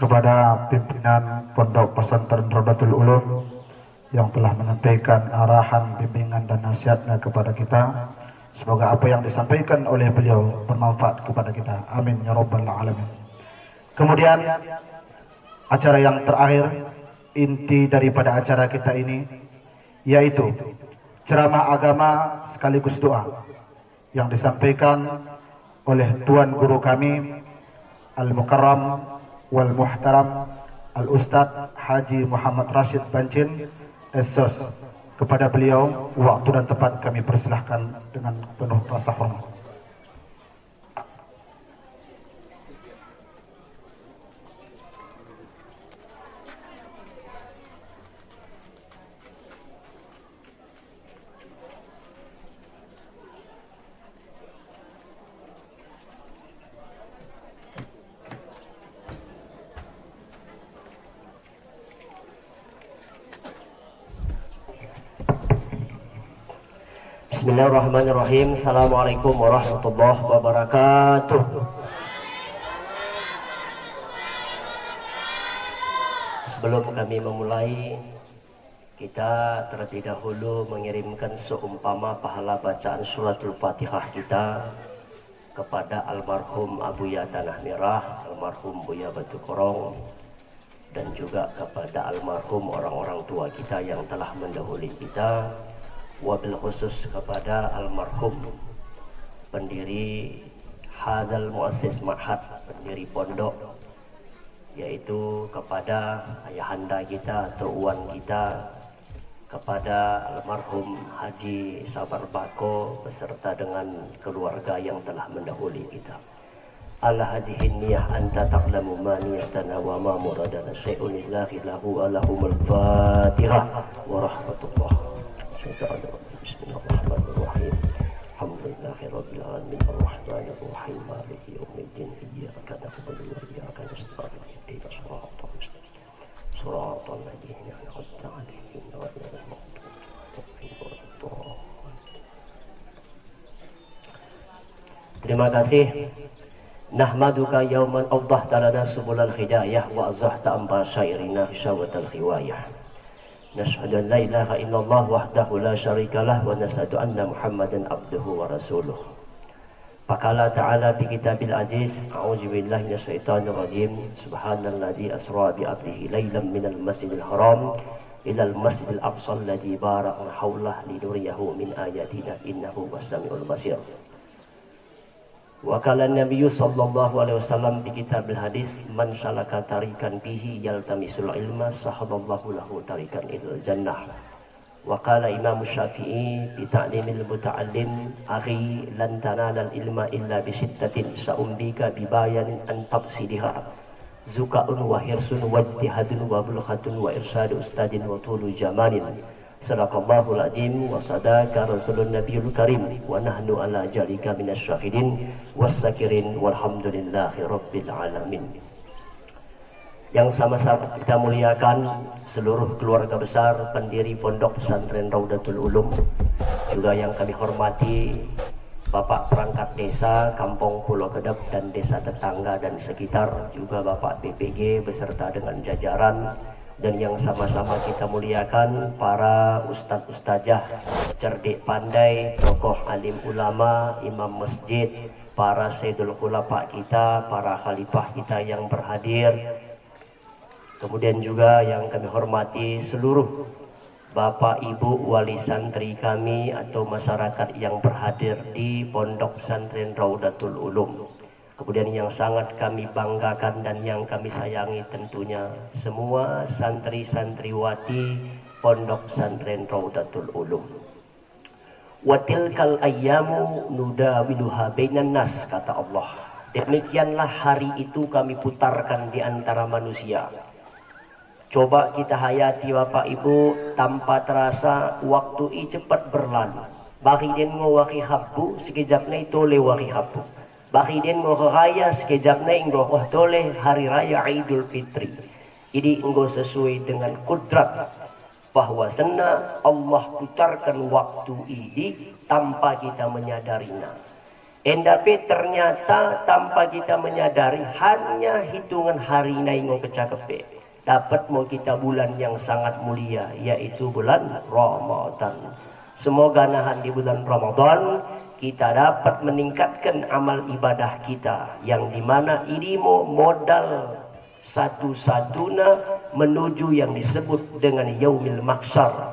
kepada pimpinan Pondok Pesantren Raudatul Ulum yang telah menyampaikan arahan, bimbingan dan nasihatnya kepada kita. Semoga apa yang disampaikan oleh beliau bermanfaat kepada kita. Amin ya rabbal alamin. Kemudian acara yang terakhir, inti daripada acara kita ini, yaitu ceramah agama sekaligus doa yang disampaikan oleh Tuan Guru kami Al-Mukarram wal Muhtaram Al-Ustadz Haji Muhammad Rashid Bancin SOS. Kepada beliau waktu dan tempat kami persilahkan dengan penuh rasa hormat. Bismillahirrahmanirrahim. Assalamualaikum warahmatullahi wabarakatuh. Sebelum kami memulai, kita terlebih dahulu mengirimkan seumpama pahala bacaan suratul Fatihah kita kepada almarhum Abuya Tanah Merah, almarhum Buya Batu Korong, dan juga kepada almarhum orang-orang tua kita yang telah mendahului kita. Wabil khusus kepada almarhum pendiri Hazal Muassis Ma'had, pendiri pondok, yaitu kepada ayahanda kita atau uwan kita, kepada almarhum Haji Sabar Bako beserta dengan keluarga yang telah mendahului kita. Ala haji hinniyah anta taqlamu ma niyatana wa ma muradana syai'un illahi lahu alahumul fatihah wa rahmatullah. Bismillahirrahmanirrahim. Alhamdulillahirabbil alamin arrahmanir rahim maliki yaumiddin iyyaka na'budu wa iyyaka nasta'in ihdinas siratal mustaqim siratal ladzina an'amta 'alaihim ghairil maghdubi 'alaihim. Terima kasih. Nahmaduka yauman awdahta lana subulal hidayah wa azahta amba syairina hishawatal khiwayah. Nashhadu an la ilaha illallah wahdahu la syarikalah wa nashhadu anna Muhammadan abduhu wa rasuluh. Faqala ta'ala bi kitabil aziz, a'udzu billahi minasyaitonir rajim. Subhanalladzi asra bi 'abdihi lailan minal masjidil haram ilal masjidil aqsa alladzi barakna haulahu linuriyahu min ayatina innahu was-sami'ul basir. Wa qala an-nabiyyu sallallahu alaihi wasallam bi kitabil hadis, man salaka tarikan bihi yaltamisul ilma sahaballahu lahu tarikan ilal jannah. Wa qala Imam Syafi'i bi ta'limil muta'allim, akhi lan tanalal ilma illa bi sittatin sa'umbika bi bayanin an tafsidiha zukaun wa hirsun wa ijtihadun wa bulghatun wa irsyadu ustadin wa tulu jamalin. Sadaqallahul azim wa sadaqa rasulun nabiyul karim wa nahnu ala jalika minasyahidin wassakirin walhamdulillahi rabbil alamin. Yang sama-sama kita muliakan seluruh keluarga besar pendiri Pondok Pesantren Raudatul Ulum, juga yang kami hormati Bapak perangkat desa Kampung Pulau Kedep dan desa tetangga dan sekitar, juga Bapak BPG beserta dengan jajaran, dan yang sama-sama kita muliakan para ustadz-ustazah cerdik pandai, tokoh alim ulama, imam masjid, para sayyidul khulafa kita, para khalifah kita yang berhadir. Kemudian juga yang kami hormati seluruh Bapak Ibu wali santri kami atau masyarakat yang berhadir di Pondok Pesantren Raudatul Ulum. Kemudian yang sangat kami banggakan dan yang kami sayangi tentunya semua santri-santriwati Pondok Pesantren Raudatul Ulum. Wa tilkal ayyamu nudawiluha bainan nas, kata Allah. Demikianlah hari itu kami putarkan di antara manusia. Coba kita hayati Bapak Ibu, tanpa terasa waktu ini cepat berlalu. Bakidin ngawaki habbu sekejapnya itu lewaki habbu. Bakidin ngawakaya sekejapnya inggoh toleh hari raya Idul Fitri. Ini engkau sesuai dengan kudrat bahwasanya Allah putarkan waktu ini tanpa kita menyadarinya. Endape ternyata tanpa kita menyadari hanya hitungan hari naingo kecakepe dapat mau kita bulan yang sangat mulia yaitu bulan Ramadan. Semoga nahan di bulan Ramadan kita dapat meningkatkan amal ibadah kita yang dimana ini modal satu-satunya menuju yang disebut dengan yaumil mahsyar.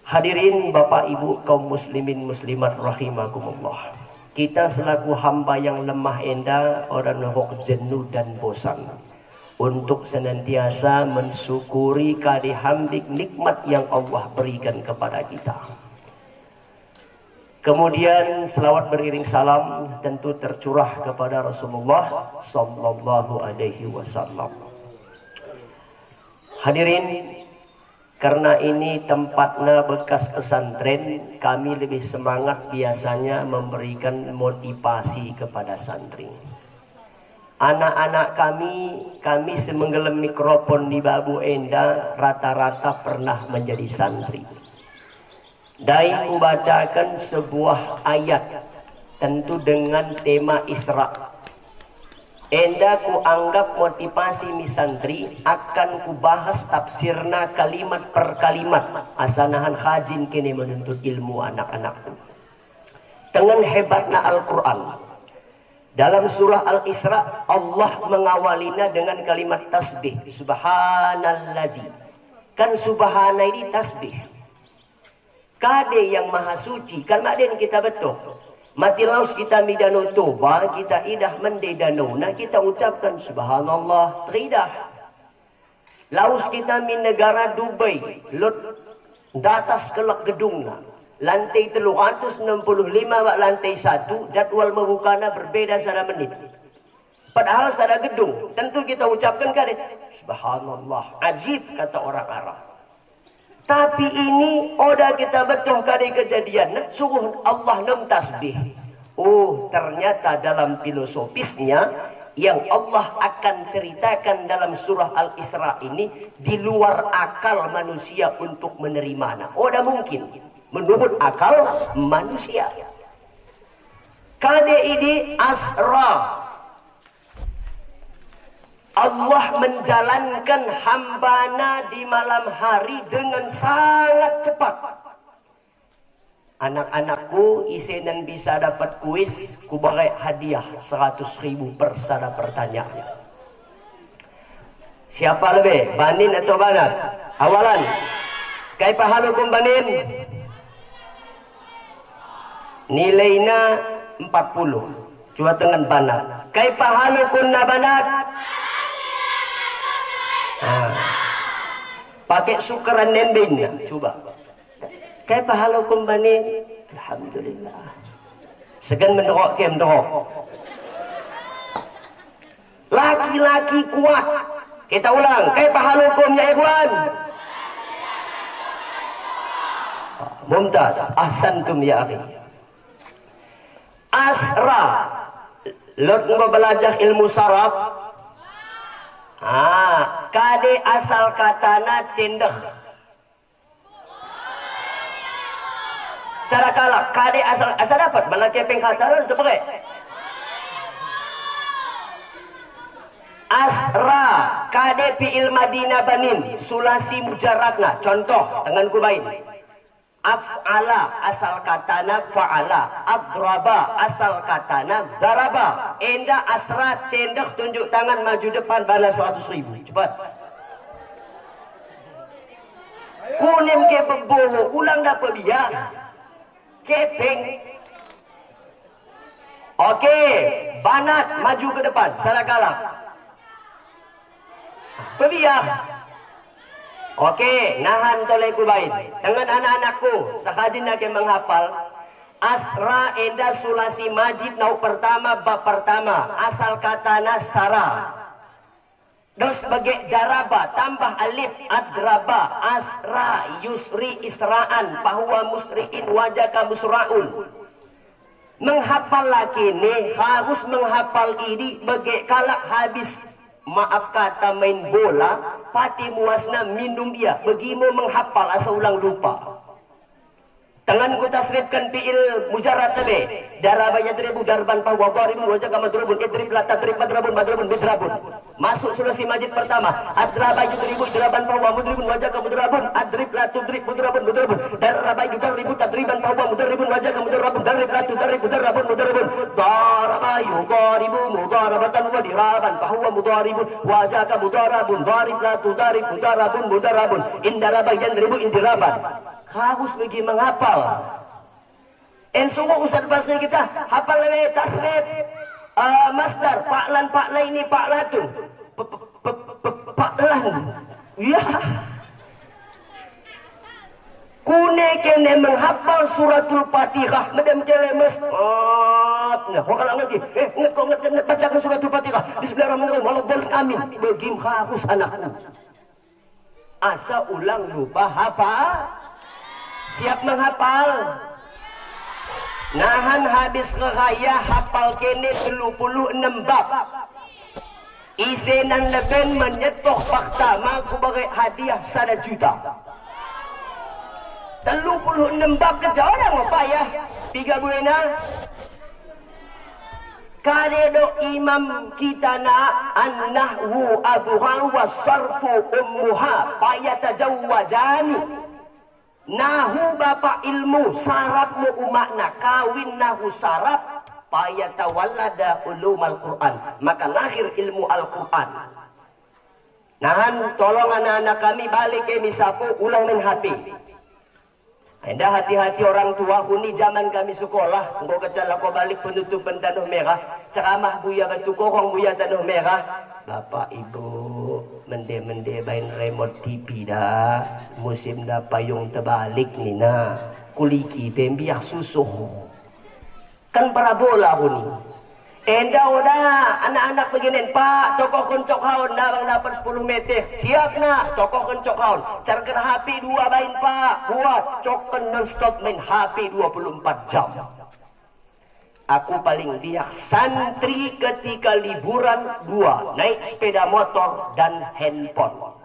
Hadirin Bapak Ibu kaum muslimin muslimat rahimakumullah. Kita selaku hamba yang lemah enda, orang nahok jenuh dan bosan untuk senantiasa mensyukuri kadihambik nikmat yang Allah berikan kepada kita. Kemudian selawat beriring salam tentu tercurah kepada Rasulullah sallallahu alaihi wasallam. Hadirin, karena ini tempatnya bekas pesantren, kami lebih semangat biasanya memberikan motivasi kepada santri. Anak-anak kami semenggelam mikrofon di Babu Enda rata-rata pernah menjadi santri. Dai ku bacakan sebuah ayat tentu dengan tema Isra. Enda ku anggap motivasi mi santri akan ku bahas tafsirna kalimat per kalimat asanahan hajin kini menuntut ilmu anak-anakku. Dengan hebatna Al-Quran, dalam surah Al-Isra Allah mengawalinya dengan kalimat tasbih, subhanallazi. Kan subhana ini tasbih, kade yang maha suci, kan maden kita betul. Mati laus kita midano toba, kita idah mendedano. Nah kita ucapkan subhanallah, teridah. Laus kita min negara Dubai, lot datas kelak gedungna. Lantai 365 wak lantai 1, jadwal membukana berbeda sada menit. Padahal sada gedung, tentu kita ucapkan kade subhanallah, ajib kata orang Arab. Tapi ini oda kita betul kali kejadian suruh Allah nem tasbih. Oh, ternyata dalam filosofisnya yang Allah akan ceritakan dalam surah Al-Isra ini di luar akal manusia untuk menerimanya. Oda mungkin menurut akal manusia. Kade ini asra. Allah menjalankan hambana di malam hari dengan sangat cepat. Anak-anakku isinan bisa dapat kuis, ku beri hadiah 100.000 per sada pertanyaan. Siapa lebih, Banin atau Banat? Awalan, kai pahalukum Banin? Nilainya 40. Coba dengan Banat. Kai pahalukum na Banat? Pakai sukaran nembin, coba. Kayak pahala kumbani, alhamdulillah. Segan menderok ke menderok. Laki-laki kuat. Kita ulang, kayak pahala hukum ya ikhwan. Mumtaz, ahsantum ya akhi. Asra, lot mau belajar ilmu saraf. Kade asal katana cendeh. Sarakala kade asal dapat mana kepeng katana sebagai asra kade fi'il madina banin sulasi mujarradna. Contoh tangan kubain. Af'ala asal katana fa'ala, adraba asal katana daraba. Enda asra cendek tunjuk tangan maju depan balas 100.000. Cepat. Kunim ke beboho ulang dapat dia. Kepeng. Oke, Banat maju ke depan, salah kalah. Pebiak. Oke, nahan toleh kubain. Dengan anak-anakku, sakajin nak menghafal. Asra enda sulasi majid nau pertama bab pertama. Asal kata nasara. Dos sebagai daraba tambah alif adraba asra yusri israan bahwa musriin wajaka musraun. Menghafal lagi nih harus menghafal ini bagai kalak habis maaf kata main bola pati muasna minum dia begimu menghafal asal ulang lupa. Tangan ku tasrifkan fi'il mujarrad tabe. Daraba yadribu darban fa huwa daribun wa jaga madrubun idrib la tadrib madrabun madrubun bidrabun. Masuk sulasi majid pertama. Adraba yadribu idraban fa huwa mudribun wa jaga mudrabun adrib la tudrib mudrabun mudrabun. Daraba yadribu tadriban fa huwa mudrabun wa jaga mudrabun darib la tudrib mudrabun mudrabun. Daraba yudaribu mudarabatan wa diraban fa huwa mudaribun wa jaga mudarabun darib la tudarib mudarabun mudarabun. Indaraba yadribu indiraban. Harus bagi menghafal. Sungguh Ustaz Basri kita hafal lebih tasrif masdar fa'lan fa'laini fa'latun fa'lan. Ya. Kune kene menghafal suratul Fatihah medem kelemes. Nah, kalau ngerti, nget baca suratul Fatihah. Bismillahirrahmanirrahim. Waladhdallin amin. Bagi harus anakku. Asa ulang lupa hafal. Siap menghafal. Nahan habis raya hafal kene 36 bab. Isinan leben menyetok fakta maku bagi hadiah 1 juta. 36 bab kerja orang apa ya? 3 bulan. Karedo imam kita na an-nahwu abuha wa sarfu ummuha payatajawwajani. Nahu bapak ilmu, sarapmu umakna, kawin nahu sarap, payatawallada ulumal Quran, maka lahir ilmu Al-Quran. Nahan, tolong anak-anak kami balik ke misapu, ulang main HP. Anda hati-hati orang tua, huni zaman kami sekolah, engkau kecala kau balik penutupan tanah merah, ceramah buya batu korong buya tanah merah. Bapak ibu, mende-mende bain remote TV dah, musim dah payung terbalik ni na, kuliki pembiak susuh. Kan parabola huni. Enda udah anak-anak begini, Pak, tokoh kencok haun, nabang dapat 10 meter. Siap nak, tokoh kencok haun. Carkan HP 2 bain, Pak. Buat cokken non-stop main HP 24 jam. Aku paling biak santri ketika liburan 2, naik sepeda motor dan handphone.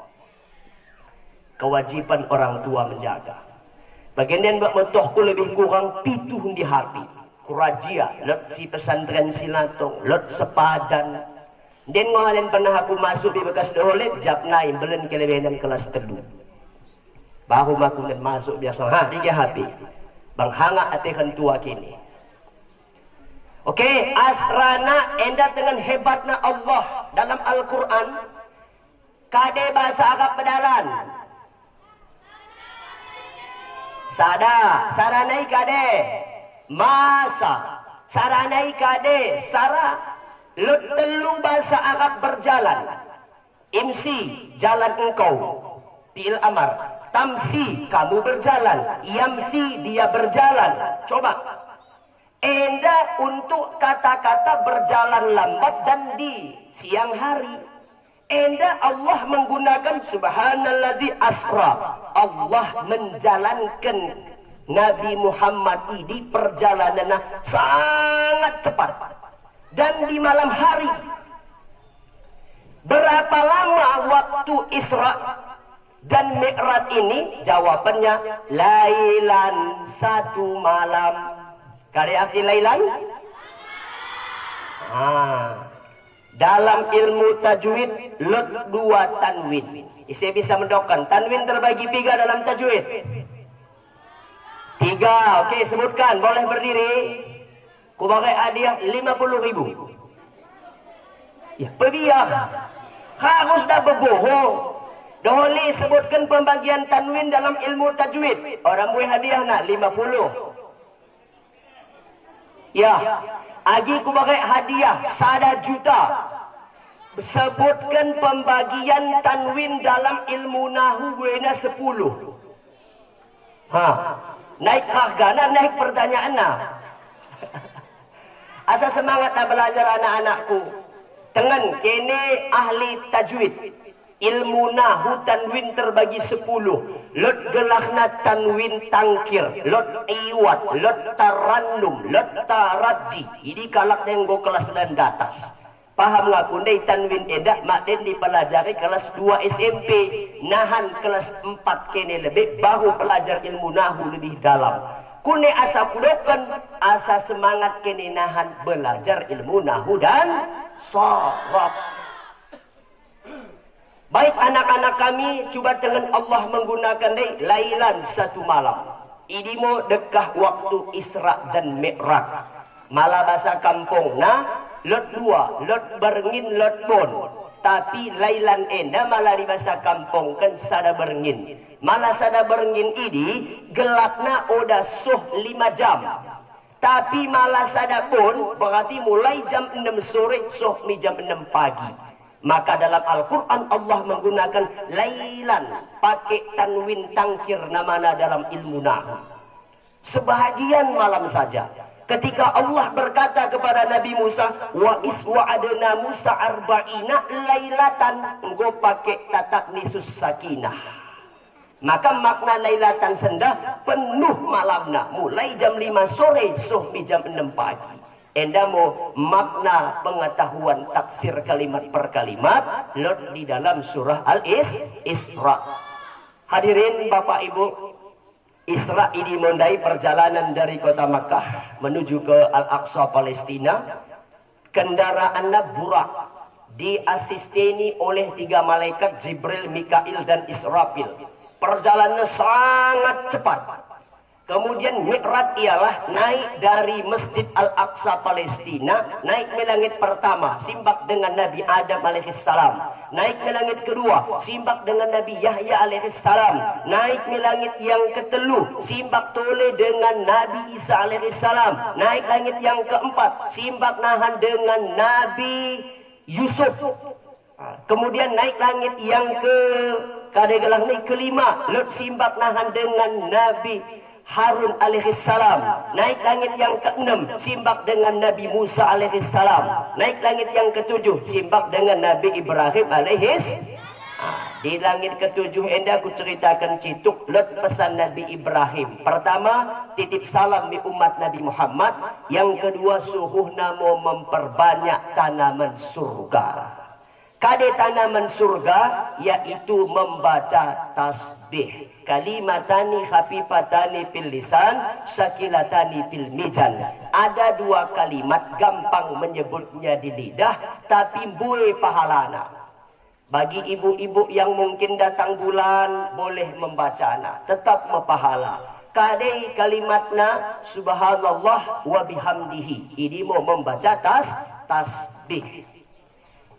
Kewajiban orang tua menjaga. Bagian bak mentohku lebih kurang 7 di HP. Kurajia, lot si pesantren Silatong, lot sepadan. Dan ngalen pernah aku masuk di bekas dolet, jap naim belen kelebihan kelas 3. Baru aku dan masuk biasa, dia HP. Bang hanga atikan tua kini. Okey, asrana enda dengan hebatnya Allah dalam Al-Quran. Kade bahasa Arab pedalan. Sada, saranai kade. Masa saranai kade sara lut telu bahasa Arab berjalan. Imsi jalan engkau fi'il amar, tamsi kamu berjalan, yamsi dia berjalan. Coba enda untuk kata-kata berjalan lambat dan di siang hari, enda Allah menggunakan subhanalladzi asra. Allah menjalankan Nabi Muhammad ini perjalanan sangat cepat dan di malam hari. Berapa lama waktu Isra dan Mi'raj ini? Jawabannya lailan, 1 malam. Kali arti lailan? Dalam ilmu tajwid lot 2 tanwin. Saya bisa mendokkan tanwin terbagi 3 dalam tajwid. 3, okey, sebutkan, boleh berdiri. Ku bagi hadiah 50.000. Ya, pebiak. Harus dah berbohong. Daholi sebutkan pembagian tanwin dalam ilmu tajwid. Orang boleh hadiah nak 50. Ya, agi ku bagi hadiah 1 juta. Sebutkan pembagian tanwin dalam ilmu nahu buena 10. Naik harga nak, naik pertanyaan nak. Asa semangat nak belajar anak-anakku. Tengan kene ahli tajwid. Ilmu nahu tanwin terbagi 10. Lot gelahna tanwin tangkir, lot iwat, lot tarannum, lot taraji. Ini kalak tenggo kelas dan atas. Paham ngaku ndai tanwin edak mak den dipelajari kelas 2 SMP, nahan kelas 4 kene lebih baru belajar ilmu nahu lebih dalam. Kune asa pudokan, asa semangat kenenahan belajar ilmu nahu dan sorab. Baik anak-anak kami, coba dengan Allah menggunakan lailan satu malam. Ini mau dekah waktu Isra dan Mi'raj. Malah bahasa kampung nah, lot dua, lot berngin, lot bon. Tapi lailan enda malah di bahasa kampung kan sada berngin. Malah sada berngin ini gelapna udah suh 5 jam. Tapi malah sada pun berarti mulai jam 6 sore suh mi jam 6 pagi. Maka dalam Al-Quran Allah menggunakan lailan pakai tanwin tangkir namanya dalam ilmu nahu. Sebahagian malam saja. Ketika Allah berkata kepada Nabi Musa, wa iswa'adna Musa arba'ina lailatan, engkau pakai tatak nisus sakinah. Maka makna lailatan sendah penuh malamna, mulai jam 5 sore sampai jam 6 pagi. Enda mau makna pengetahuan tafsir kalimat per kalimat lot di dalam surah Al-Isra. Hadirin Bapak Ibu, Isra ini mondai perjalanan dari kota Makkah menuju ke Al-Aqsa Palestina. Kendaraannya burak, diasisteni oleh 3 malaikat Jibril, Mikail dan Israfil. Perjalanannya sangat cepat. Kemudian Mi'raj ialah naik dari Masjid Al-Aqsa Palestina, naik ke langit pertama, simbak dengan Nabi Adam alaihissalam. Naik ke langit kedua, simbak dengan Nabi Yahya alaihissalam. Naik ke langit yang ketelu, simbak tole dengan Nabi Isa alaihissalam. Naik langit yang keempat, simbak nahan dengan Nabi Yusuf. Kemudian naik langit yang kelima, lot simbak nahan dengan Nabi Harun alaihissalam. Naik langit yang ke-6 simbak dengan Nabi Musa alaihissalam. Naik langit yang ke-7 simbak dengan Nabi Ibrahim Di langit ke-7 enda aku ceritakan cituk lot pesan Nabi Ibrahim. Pertama, titip salam di umat Nabi Muhammad. Yang kedua, suhuh namo memperbanyak tanaman surga. Kade tanaman surga yaitu membaca tasbih. Kalimatani khafifatani fil lisan, syakilatani fil mizan. Ada 2 kalimat gampang menyebutnya di lidah tapi buih pahalana. Bagi ibu-ibu yang mungkin datang bulan boleh membacana, tetap mepahala. Kade kalimatna subhanallah wa bihamdihi. Ini mau membaca tasbih.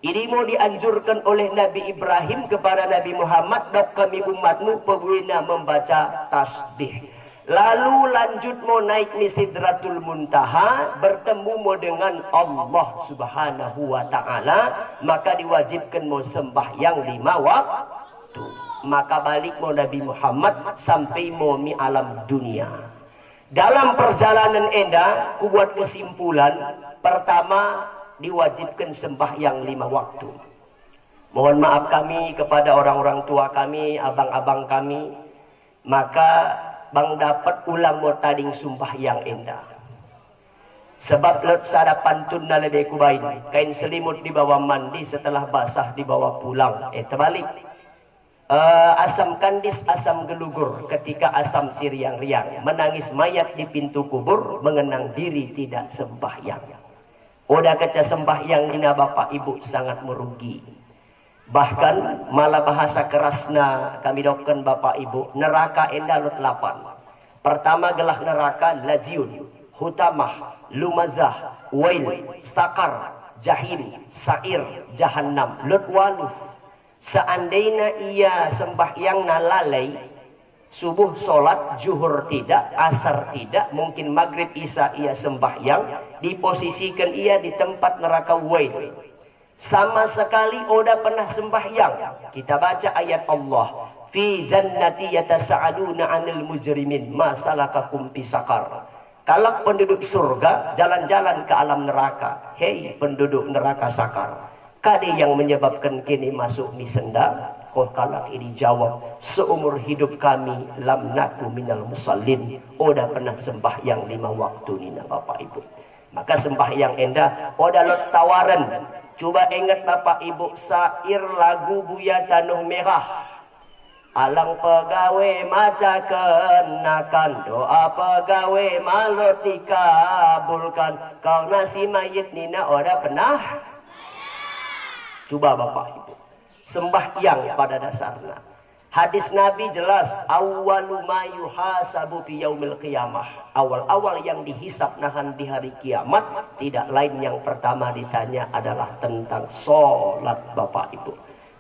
Ini mau dianjurkan oleh Nabi Ibrahim kepada Nabi Muhammad, dok kami umatmu peguna membaca tasbih. Lalu lanjut mau naik ni Sidratul Muntaha, bertemu mau dengan Allah Subhanahu wa Ta'ala, maka diwajibkan mau sembahyang 5 waktu. Maka balik mau Nabi Muhammad sampai mau mi alam dunia. Dalam perjalanan enda, ku buat kesimpulan. Pertama, diwajibkan sembahyang 5 waktu. Mohon maaf kami kepada orang-orang tua kami, abang-abang kami, maka bang dapat ulang mau tading sembahyang endah. Sebab lot sada pantun na lebih kubain, kain selimut dibawa mandi, setelah basah dibawa pulang. Terbalik. Asam kandis, asam gelugur, ketika asam siriang-riang, menangis mayat di pintu kubur, mengenang diri tidak sembahyang. Udah kaca sembahyang dina bapak ibu sangat merugi. Bahkan malah bahasa kerasna kami doken bapak ibu, neraka endah lot 8. Pertama gelah neraka lajiun, hutamah, lumazah, wail, sakar, jahim, sair, jahannam, lot 8. Seandainya ia sembahyang nalalai, subuh solat, zuhur tidak, asar tidak, mungkin maghrib isya ia sembahyang, diposisikan ia di tempat neraka wail. Sama sekali udah pernah sembahyang. Kita baca ayat Allah, fi jannati yatasa'aluna 'anil mujrimin ma salakakum fi saqar. Kalau penduduk surga jalan-jalan ke alam neraka, hei penduduk neraka sakar, kade yang menyebabkan kini masuk misenda? Kalak ini jawab, seumur hidup kami lam naku minal musallin. Udah pernah sembahyang 5 waktu nina bapak ibu. Maka sembahyang endah udah lot tawaran. Coba ingat bapak ibu, sair lagu Buya Tanuh Merah. Alang pegawai maca kenakan, doa pegawai malut dikabulkan. Karena si mayit nina ora pernah. Coba Bapak Ibu, sembahyang pada dasarnya. Hadis Nabi jelas, awwalu ma yuhasabu fi yaumil qiyamah. Awal-awal yang dihisab nahan di hari kiamat, tidak lain yang pertama ditanya adalah tentang sholat Bapak Ibu.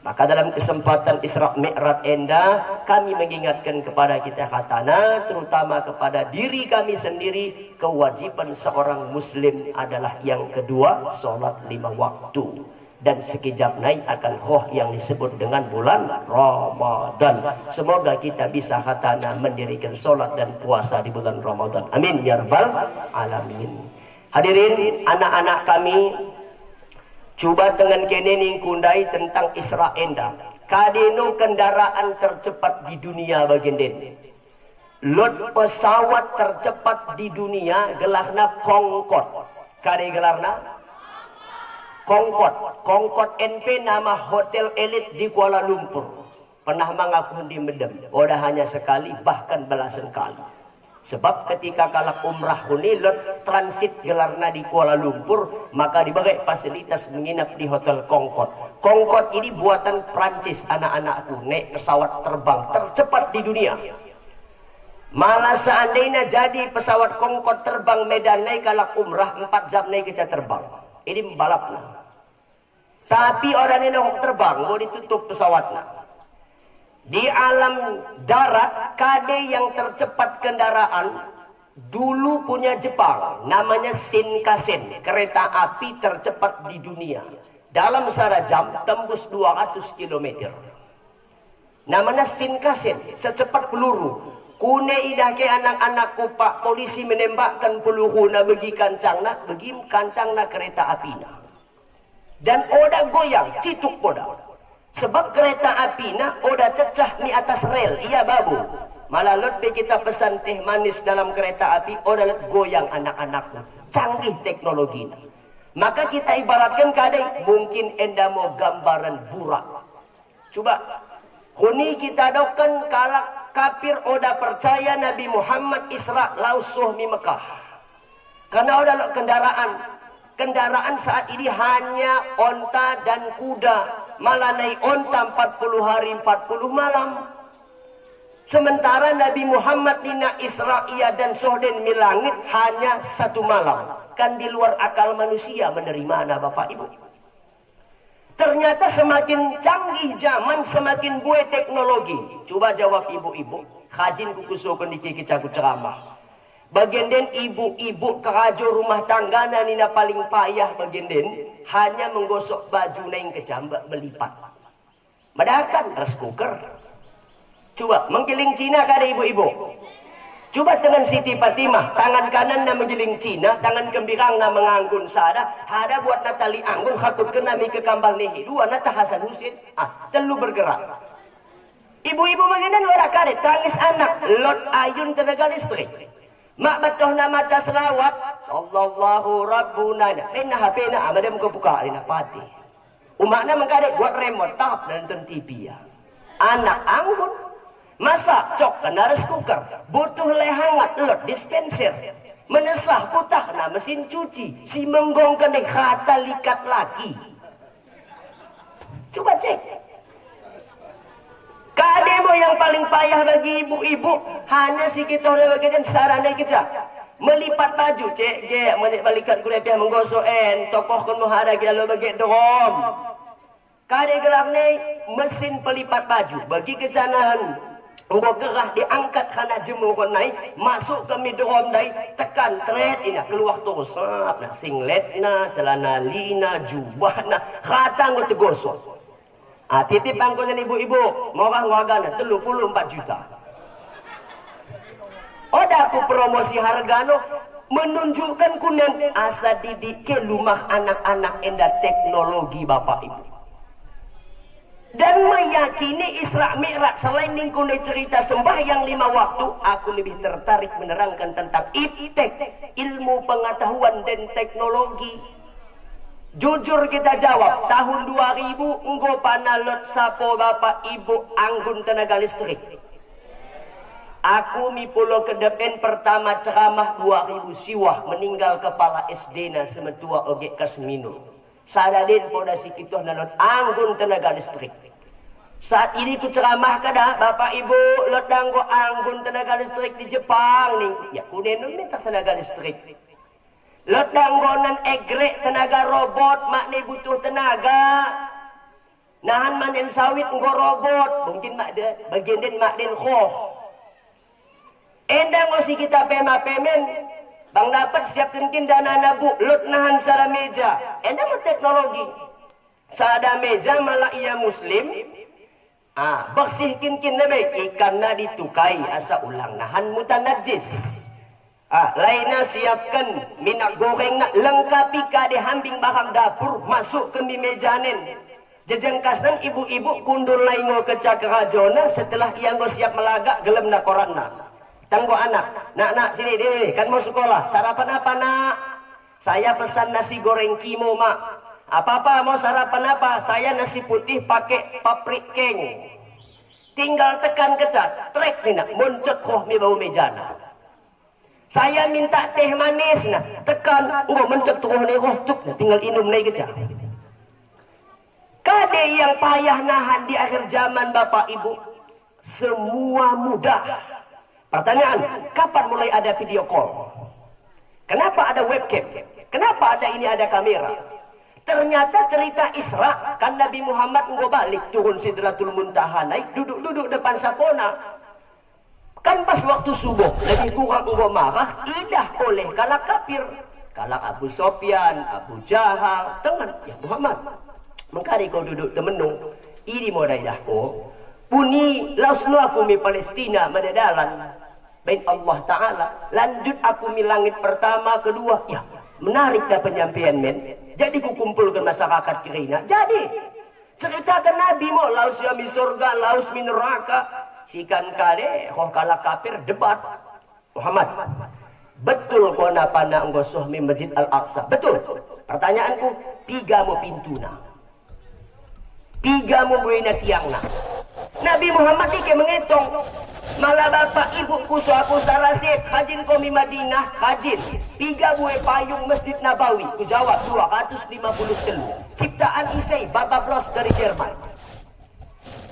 Maka dalam kesempatan Isra Mi'raj enda, kami mengingatkan kepada kita katana, terutama kepada diri kami sendiri, kewajiban seorang muslim adalah yang kedua, sholat 5 waktu. Dan sekejap naik akan roh yang disebut dengan bulan Ramadan. Semoga kita bisa katana mendirikan sholat dan puasa di bulan Ramadan. Amin ya rabbal alamin. Hadirin anak-anak kami, coba dengan kenening kundai tentang Isra enda. Kadeno kendaraan tercepat di dunia baginden. Lot pesawat tercepat di dunia gelarna Concorde. Kade gelarna Concorde. Concorde NP nama hotel elit di Kuala Lumpur. Pernah mengaku di Medem. Udah hanya sekali, bahkan belasan kali. Sebab ketika kalak umrah hunilot transit gelarna di Kuala Lumpur, maka dibagi fasilitas menginap di hotel Concorde. Concorde ini buatan Prancis anak-anakku, naik pesawat terbang tercepat di dunia. Malah seandainya jadi pesawat Concorde terbang Medan naik kalak umrah 4 jam naik keca terbang. Ini membalapnya. Tapi orang ini terbang, mau ditutup pesawatnya. Di alam darat, kade yang tercepat kendaraan dulu punya Jepang, namanya Shinkansen, kereta api tercepat di dunia. Dalam 1 jam tembus 200 km. Namanya Shinkansen, secepat peluru. Kune idake anak-anakku pak polisi menembakkan peluru na bagi kancangna kereta api na. Dan oda goyang, cituk oda. Sebab kereta api na oda cecah di atas rel, iya babu. Malah lebih kita pesan teh manis dalam kereta api, oda goyang anak-anakku. Canggih teknologi na. Maka kita ibaratkan kadai, mungkin enda mau gambaran burak. Coba, huni kita dokan kalak kafir oda percaya Nabi Muhammad Isra lausuh mi Mekah. Karena oda kendaraan saat ini hanya onta dan kuda, malah naik onta 40 hari 40 malam. Sementara Nabi Muhammad nina Isra'iyah dan Sohden milangit hanya 1 malam. Kan di luar akal manusia menerima na Bapak Ibu. Ternyata semakin canggih zaman, semakin buai teknologi. Coba jawab ibu-ibu, hajin kukusukan di ciki-caku ceramah. Bagian den ibu-ibu kerajo rumah tangga nina paling payah bagian den hanya menggosok baju neng kecambak belipat. Madakan rice cooker. Coba menggiling Cina kada ibu-ibu. Coba dengan Siti Fatimah, tangan kanan na menggiling Cina, tangan kembirang na menganggun sada, ada buat Natali anggun hakut kena mi ke kambal nehi, dua nata Hasan Husin, telu bergerak. Ibu-ibu bagian ora kade tangis anak, lot ayun tenaga listrik. Mak batoh na maca selawat sallallahu rabbuna pena hapena amadem ko buka ina pati umakna mengkade buat remote tap dan nonton TV ya anak anggun masak cok kena rice cooker butuh le hangat lot dispenser menesah putah na mesin cuci si menggong kene kata likat laki. Coba cek kademo yang paling payah bagi ibu-ibu hanya si kita udah bagian sarana kita melipat baju cek menek balikan kuliah pihak menggosok tokoh kun muhara kita lo bagi dom kade gelap nih mesin pelipat baju bagi kecanahan Ungkau gerah diangkat karena jemur naik masuk ke midrom dai tekan tret ini keluar terus nah singlet na celana lina jubah na khatang tegosok. Titip angkonya ibu-ibu, morang wagana 34 juta. Oda aku promosi hargano menunjukkan kunen asa didik ke lumah anak-anak enda teknologi Bapak Ibu. Dan meyakini Isra Mi'raj selain ningkune cerita sembahyang 5 waktu, aku lebih tertarik menerangkan tentang iptek, ilmu pengetahuan dan teknologi. Jujur kita jawab, tahun 2000 enggo panalot sapo bapak ibu anggun tenaga listrik. Aku mi pulau kedepan pertama ceramah 2000 siwah meninggal kepala SD na semetua oge kasmino. Sadadin poda sikitoh nalot anggun tenaga listrik. Saat ini ku ceramah kada bapak ibu lot danggo anggun tenaga listrik di Jepang nih. Ya kudenon minta tenaga listrik. Lot danggonan egrek tenaga robot makne butuh tenaga. Nahan manen sawit nggo robot, mungkin mak de bagian den mak den khoh. Endang osi kita pema pemen bang dapat siap kenkin dana nabu lot nahan sara meja. Endang mo teknologi. Sada meja malah ia muslim. Bersih kinkin lebih ikan na ditukai asa ulang nahan mutan najis. Lainnya siapkan minyak goreng nak lengkapi kade hambing bahang dapur masuk ke mejanen. Jejengkasnan ibu-ibu kundur laingo ke cakrajona setelah ia go siap melagak gelem na koranna. Tanggo anak, nak sini deh kan mau sekolah. Sarapan apa nak? Saya pesan nasi goreng kimo mak. Apa mau sarapan apa? Saya nasi putih pakai paprik keng. Tinggal tekan kecat, trek nih nak muncul koh mi bau mejana. Saya minta teh manis nah, tekan, mencet tuh nih nah, tinggal minum nih keja. Kade yang payah nahan di akhir zaman bapak ibu, semua mudah. Pertanyaan, kapan mulai ada video call? Kenapa ada webcam? Kenapa ada ini ada kamera? Ternyata cerita Isra kan Nabi Muhammad balik turun Sidratul Muntaha naik duduk depan sapona. Kan pas waktu subuh lebih kurang engkau marah idah oleh kalak kafir, kalak Abu Sofyan, Abu Jahal, tengan ya Muhammad. Mengkari kau duduk temenung, ini modai dah ko. Puni lausnu aku mi Palestina madadalan. Baik Allah Taala, lanjut aku mi langit pertama, kedua, ya menarik dah penyampaian men. Jadi ku kumpulkan masyarakat kirina. Jadi ceritakan Nabi mo laus ya mi surga, laus mi neraka. Sikan kade koh kala kafir debat Muhammad. Betul kau napa nak ngosoh mi Masjid Al-Aqsa? Betul. Pertanyaanku, 3 mo pintuna. 3 mo buena tiangna. Nabi Muhammad ini mengetong. Malah bapak ibu kuso aku sarasip hajin komi Madinah hajin 3 buah payung Masjid Nabawi. Ku jawab 250 telu. Ciptaan Isai Babablos dari Jerman.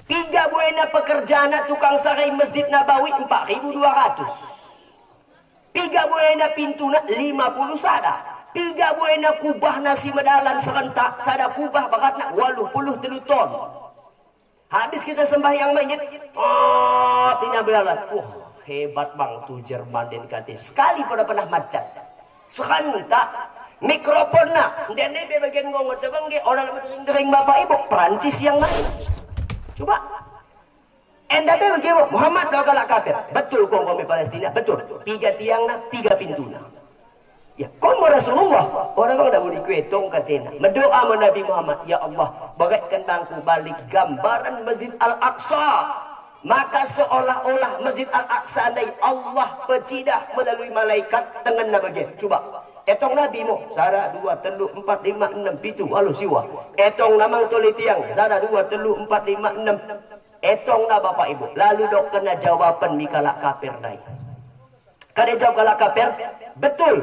3 buena pekerjaan tukang sarai Masjid Nabawi 4.200. 3 buena pintuna 50 sada. 3 buena kubah nasi medalan serentak sada kubah bakatna 80 ton. Habis kita sembahyang mayit, tina belalan. Hebat bang tuh Jerman dan kate. Sekali pernah macet. Serentak mikrofon nak. Dan ini bagian ngomong tebang orang ngering bapak ibu Perancis yang main. Coba. Enda bagaimana? Muhammad doa kalak kafir. Betul kau kami Palestina. Betul. 3 tiang nak, 3 pintuna. Ya, kau mau Rasulullah. Orang bang dah boleh kuetong katena. Mendoa sama Nabi Muhammad. Ya Allah, bagikan bangku balik gambaran Masjid Al-Aqsa. Maka seolah-olah Masjid Al-Aqsa andai Allah pecidah melalui malaikat tengen na bagian. Coba. Etong Nabi mo. Sara 2, 3, 4, 5, 6, 7. Walau siwa. Etong namang tuli tiang. Sara 2, 3, 4, 5, 6. Etong na bapak ibu. Lalu dok kena jawaban mikalak kafir nai. Kada jawab kalak kafir. Betul.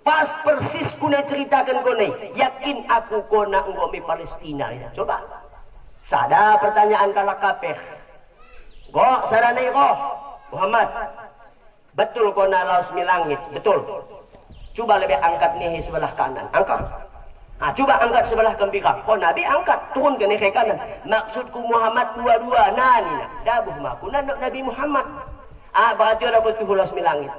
Pas persis kuna ceritakan kone. Yakin aku kona ngomi Palestina. Coba. Sada pertanyaan kalak kafir. Go saranai go. Muhammad. Betul kona laus milangit. Betul. Coba lebih angkat nih sebelah kanan. Angkat. Coba angkat sebelah kembira. Kau Nabi angkat. Turun ke nih kanan. Maksudku Muhammad dua-dua. Nani. Dabuh maku. Nabi Muhammad. Berarti ada betul laus milangit.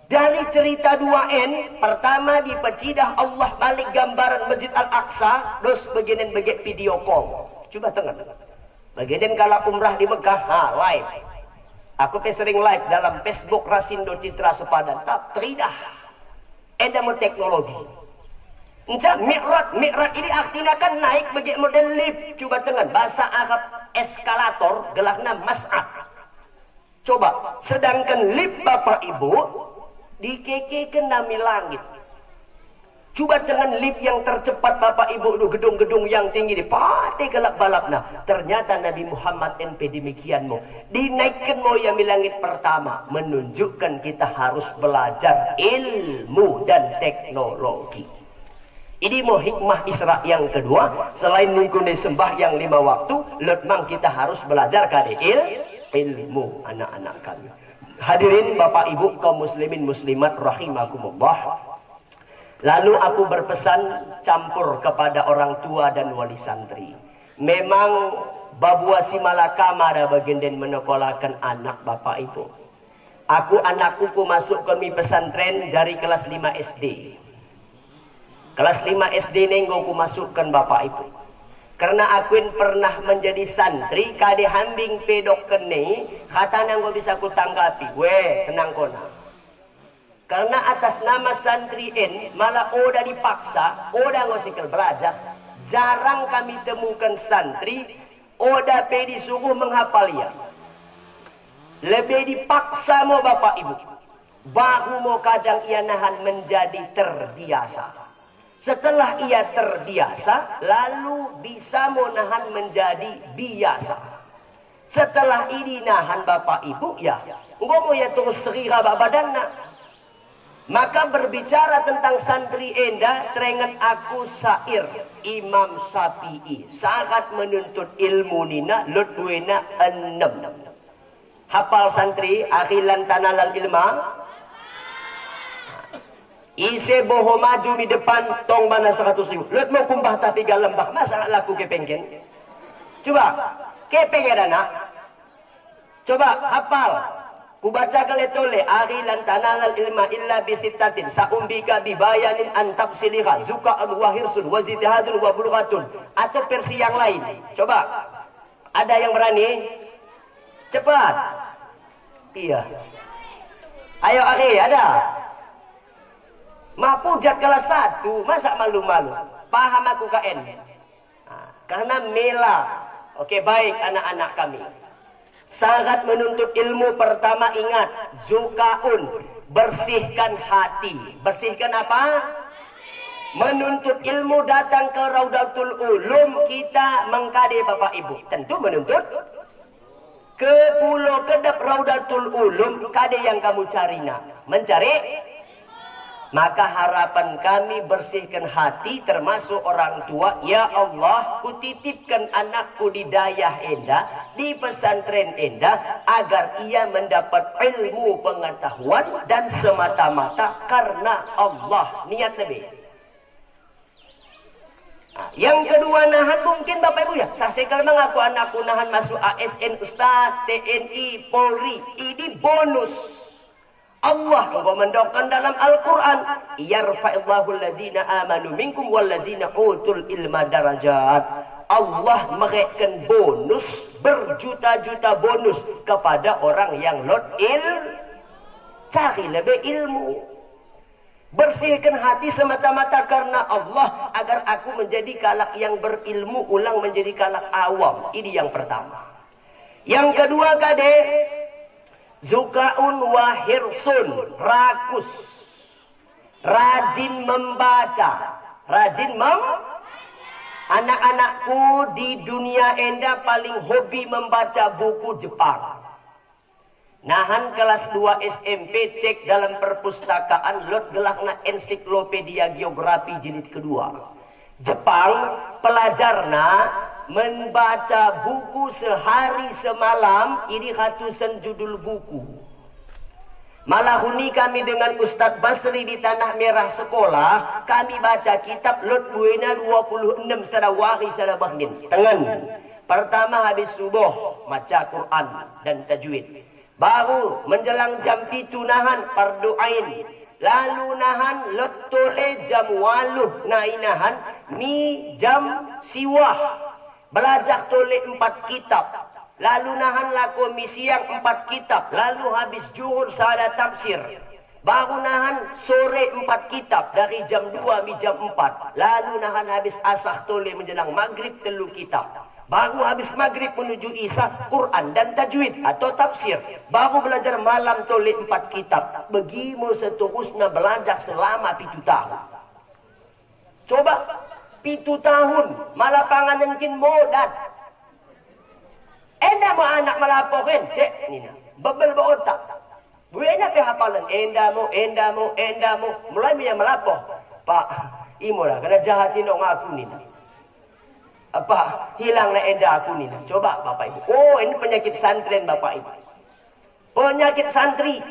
Dari cerita 2N, pertama di pecidah Allah balik gambaran Masjid Al-Aqsa, terus bagian video call. Coba tengah. Bagian kalau umrah di Mekah, live. Aku sering live dalam Facebook Rasindo Citra Sepadan. Tak teridah. Endam teknologi. Encak Mi'raj ini artinya kan naik bagi model lift. Coba tengah. Bahasa Arab eskalator gelakna mas'ad. Coba. Sedangkan lift bapak ibu dikekekan nami langit. Coba dengan lift yang tercepat Bapak Ibu, gedung-gedung yang tinggi di pati kelak balap. Nah, ternyata Nabi Muhammad NP demikian mo. Dinaikkan mo yang di langit pertama, menunjukkan kita harus belajar ilmu dan teknologi. Ini mau hikmah Isra yang kedua, selain mengikuti sembah yang 5 waktu, memang kita harus belajar kade ilmu anak-anak kami. Hadirin Bapak Ibu kaum muslimin muslimat rahimakumullah. Lalu aku berpesan campur kepada orang tua dan wali santri. Memang babua si malakama ada bagian dan menekolakan anak Bapak Ibu. Anakku masuk ke pesantren dari kelas 5 SD. Kelas 5 SD nenggo ku masukkan Bapak Ibu. Karena aku pernah menjadi santri, kade hambing pedok kene, kata nanggo bisa ku tanggapi. Weh, tenang kona. Karena atas nama santri malah oda dipaksa, oda ngosikal belajar. Jarang kami temukan santri, oda pe disuruh menghafal ya. Lebih dipaksa mau Bapak Ibu. Baru mau kadang ia nahan menjadi terbiasa. Setelah ia terbiasa, lalu bisa mau nahan menjadi biasa. Setelah ini nahan Bapak Ibu ya, enggak mau ya terus serira badanna. Maka berbicara tentang santri enda, teringat aku syair Imam Syafi'i. Sangat menuntut ilmu nina, lutwena 6. Hafal santri, akhilan tanalal ilma. Ise boho maju di depan, tong mana 100.000. Lut mau kumbah tapi galembah, masa laku kepengken? Coba, kepeng ada nak? Coba, hafal. Kubaca kaletole akhilan tanalal ilma illa bisittatin saumbika bibayanin antabsiliha zuka'an wa hirsun wa zitihadun wa bulghatun. Atau versi yang lain. Coba. Ada yang berani? Cepat. Iya. Ayo akhi, ada. Mapujat kelas 1, masa malu-malu? Paham aku KN. Nah, karena mela. Oke, baik anak-anak kami. Sangat menuntut ilmu, pertama ingat, zukaun, bersihkan hati. Bersihkan apa? Menuntut ilmu, datang ke Raudatul Ulum, kita mengkade Bapak Ibu. Tentu menuntut ke pulau kedap Raudatul Ulum, kade yang kamu cari nak? Mencari? Maka harapan kami bersihkan hati termasuk orang tua. Ya Allah, kutitipkan anakku di dayah enda, di pesantren enda, agar ia mendapat ilmu pengetahuan dan semata-mata karena Allah. Niat Nabi. Nah, yang kedua nahan mungkin Bapak Ibu ya. Tasekal mengaku anakku nahan masuk ASN, Ustaz, TNI, Polri. Ini bonus. Allah mengomandangkan dalam Al-Quran, yarfa'illahu alladzina amanu minkum walladzina utul ilma darajat. Allah memberikan bonus, berjuta-juta bonus kepada orang yang cari lebih ilmu. Bersihkan hati semata-mata karena Allah, agar aku menjadi kalak yang berilmu, ulang menjadi kalak awam. Ini yang pertama. Yang kedua kade, zukaun wa hirsun, rakus, rajin membaca, anak-anakku di dunia enda paling hobi membaca buku Jepang. Nahan kelas 2 SMP, cek dalam perpustakaan lot gelakna ensiklopedia geografi jilid kedua. Jepang pelajarna membaca buku sehari semalam, ini ratusan judul buku. Malah huni kami dengan Ustadz Basri di Tanah Merah sekolah, kami baca kitab lot buena 26 sadawari sadabahnin. Tengen. Pertama habis subuh baca Quran dan tajwid. Baru menjelang jam 7 nahan fardu ain. Lalu nahan letole jam 8 nahan mi jam siwah. Belajar toleh 4 kitab. Lalu nahan laku siang 4 kitab. Lalu habis juhur sada tafsir. Baru nahan sore 4 kitab. Dari jam 2 mi jam 4. Lalu nahan habis asar toleh menjelang maghrib 3 kitab. Baru habis maghrib menuju isya Quran dan tajwid atau tafsir. Baru belajar malam toleh 4 kitab. Begitu seterusnya belajar selama 7 tahun. Coba 7 tahun malah panganan kin modat. Enda mo anak malapokin, cek nina. Bebel ba otak. Buena pe hafalan enda mo. Mulai dia melapoh. Pak, imo lah kena jahatin dong aku nina. Apa hilang na enda aku nina. Coba Bapak Ibu. Oh, ini penyakit santren Bapak Ibu. Penyakit santri.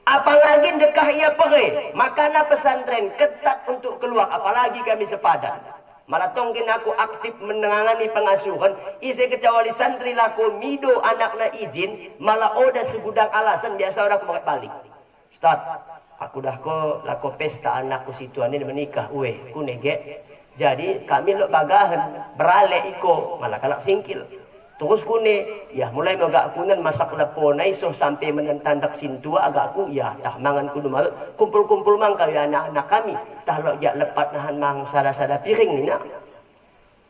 Apalagi dekah ia pergi. Makanya pesantren ketat untuk keluar. Apalagi kami sepadan. Malah tongkin aku aktif menangani pengasuhan. Isi kecuali santri laku mido anaknya izin. Malah ada segudang alasan. Biasa orang aku balik. Ustaz, aku dah laku pesta anakku situan ini menikah. Ku nege. Jadi kami lo bagahan. Beralek iko. Malah kalak singkil. Terus kune, ya mulai agak kunan masak lepo naiso sampai menentandak sintua agak aku ya tah mangan kudu malu kumpul-kumpul mang kali anak-anak kami tah lo ya lepat nahan mang sada-sada piring ni nak.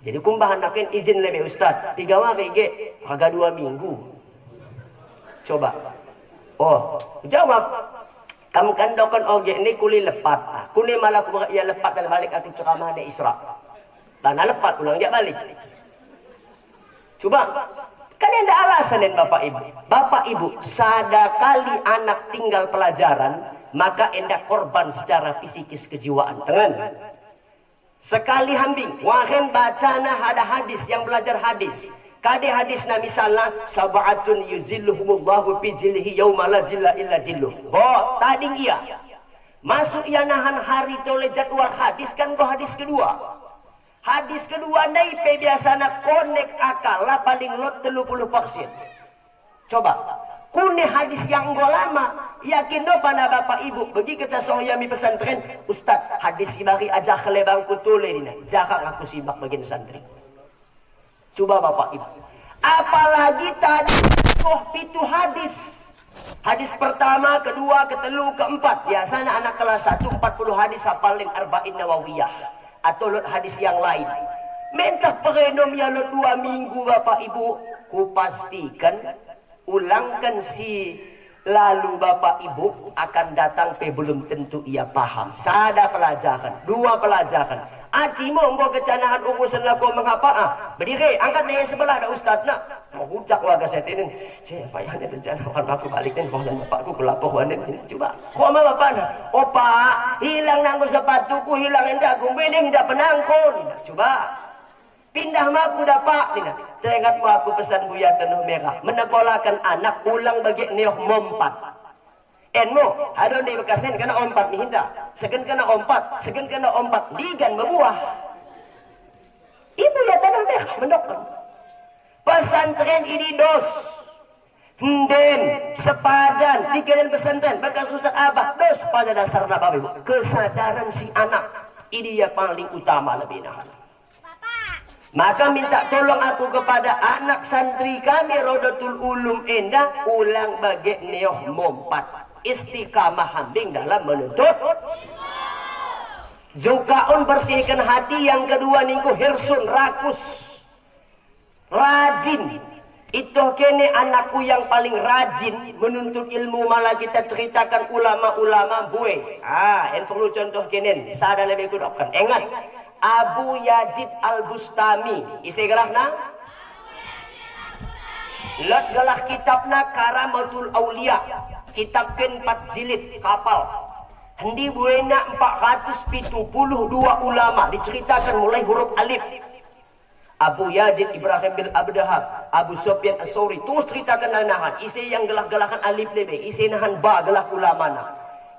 Jadi kumbahan nakin izin lebih ustaz 3 hari ge agak 2 minggu. Coba. Oh, jawab. Kamu kandokan oge ni kuli lepat. Kuni malah aku ya lepat dan balik aku ceramah ni Isra. Tanah lepat ulang dia balik. Coba, kan ada alasan dan Bapak Ibu. Bapak Ibu, sadakali anak tinggal pelajaran, maka enda korban secara fisikis kejiwaan. Tengan. Sekali hambing, wahen bacana ada hadis yang belajar hadis. Kade hadisna misalnya, sab'atun yuzilluhumullahu fi jillihi yawma la zilla illa jilluh. Oh, tadi iya. Masuk ia nahan hari tole jadwal hadis kan go hadis kedua. Hadis kedua naipe biasana konek akal lah paling lot 30%. Coba kune hadis yang lama yakin no pada Bapak Ibu bagi kecasoyami pesantren Ustaz hadis sibari aja kelebang kutule dina jangan aku simak bagian santri. Coba Bapak Ibu apalagi tadi pitu hadis. Hadis pertama, kedua, ketelu, keempat. Biasanya anak kelas 1 40 hadis hafalin arba'in nawawiyah. Atau lot hadis yang lain. Mentah perenom ya lot 2 minggu Bapak Ibu. Kupastikan ulangkan si lalu Bapak Ibu akan datang pe belum tentu ia paham. Sada pelajaran, 2 pelajaran. Aci mau kecanahan urusan laku menghapa berdiri angkat naya sebelah ada ustaz nak mau hujak warga saya ini cik payahnya rencana akan aku balik dan kau dan bapakku kelapor wanen coba kau sama bapak nak opa hilang nanggu sepatuku hilang endak gumbening endak penangkun coba pindah maku dapak tidak teringat aku pesan Buya Tenuh Merah menekolakan anak ulang bagi neoh mompat enmo hadon di bekasen kena ompat ni hinda segen kena ompat digan membuah ibu ya Tanah Merah mendokter pesantren ini dos den sepadan di kalian pesantren bekas Ustaz Abah dos pada dasarnya Bapak Ibu kesadaran si anak ini yang paling utama lebih nahan. Maka minta tolong aku kepada anak santri kami Rodatul Ulum Endah ulang bagi neoh mompat istiqamah hambing dalam menuntut zukaun bersihkan hati yang kedua ningku hirsun rakus rajin itu kene anakku yang paling rajin menuntut ilmu malah kita ceritakan ulama-ulama buwe yang perlu contoh kene sada lebih kudokkan ingat Abu Yazid Al-Bustami isi gelahna lot gelah kitabna Karamatul Aulia kitabkan 4 jilid kapal hendi buena 472 ulama diceritakan mulai huruf alif Abu Yazid Ibrahim bin Abdahab Abu Sufyan As-Sawri terus ceritakan nahan isi yang gelah-gelahan alif lebe isi nahan ba gelah ulama na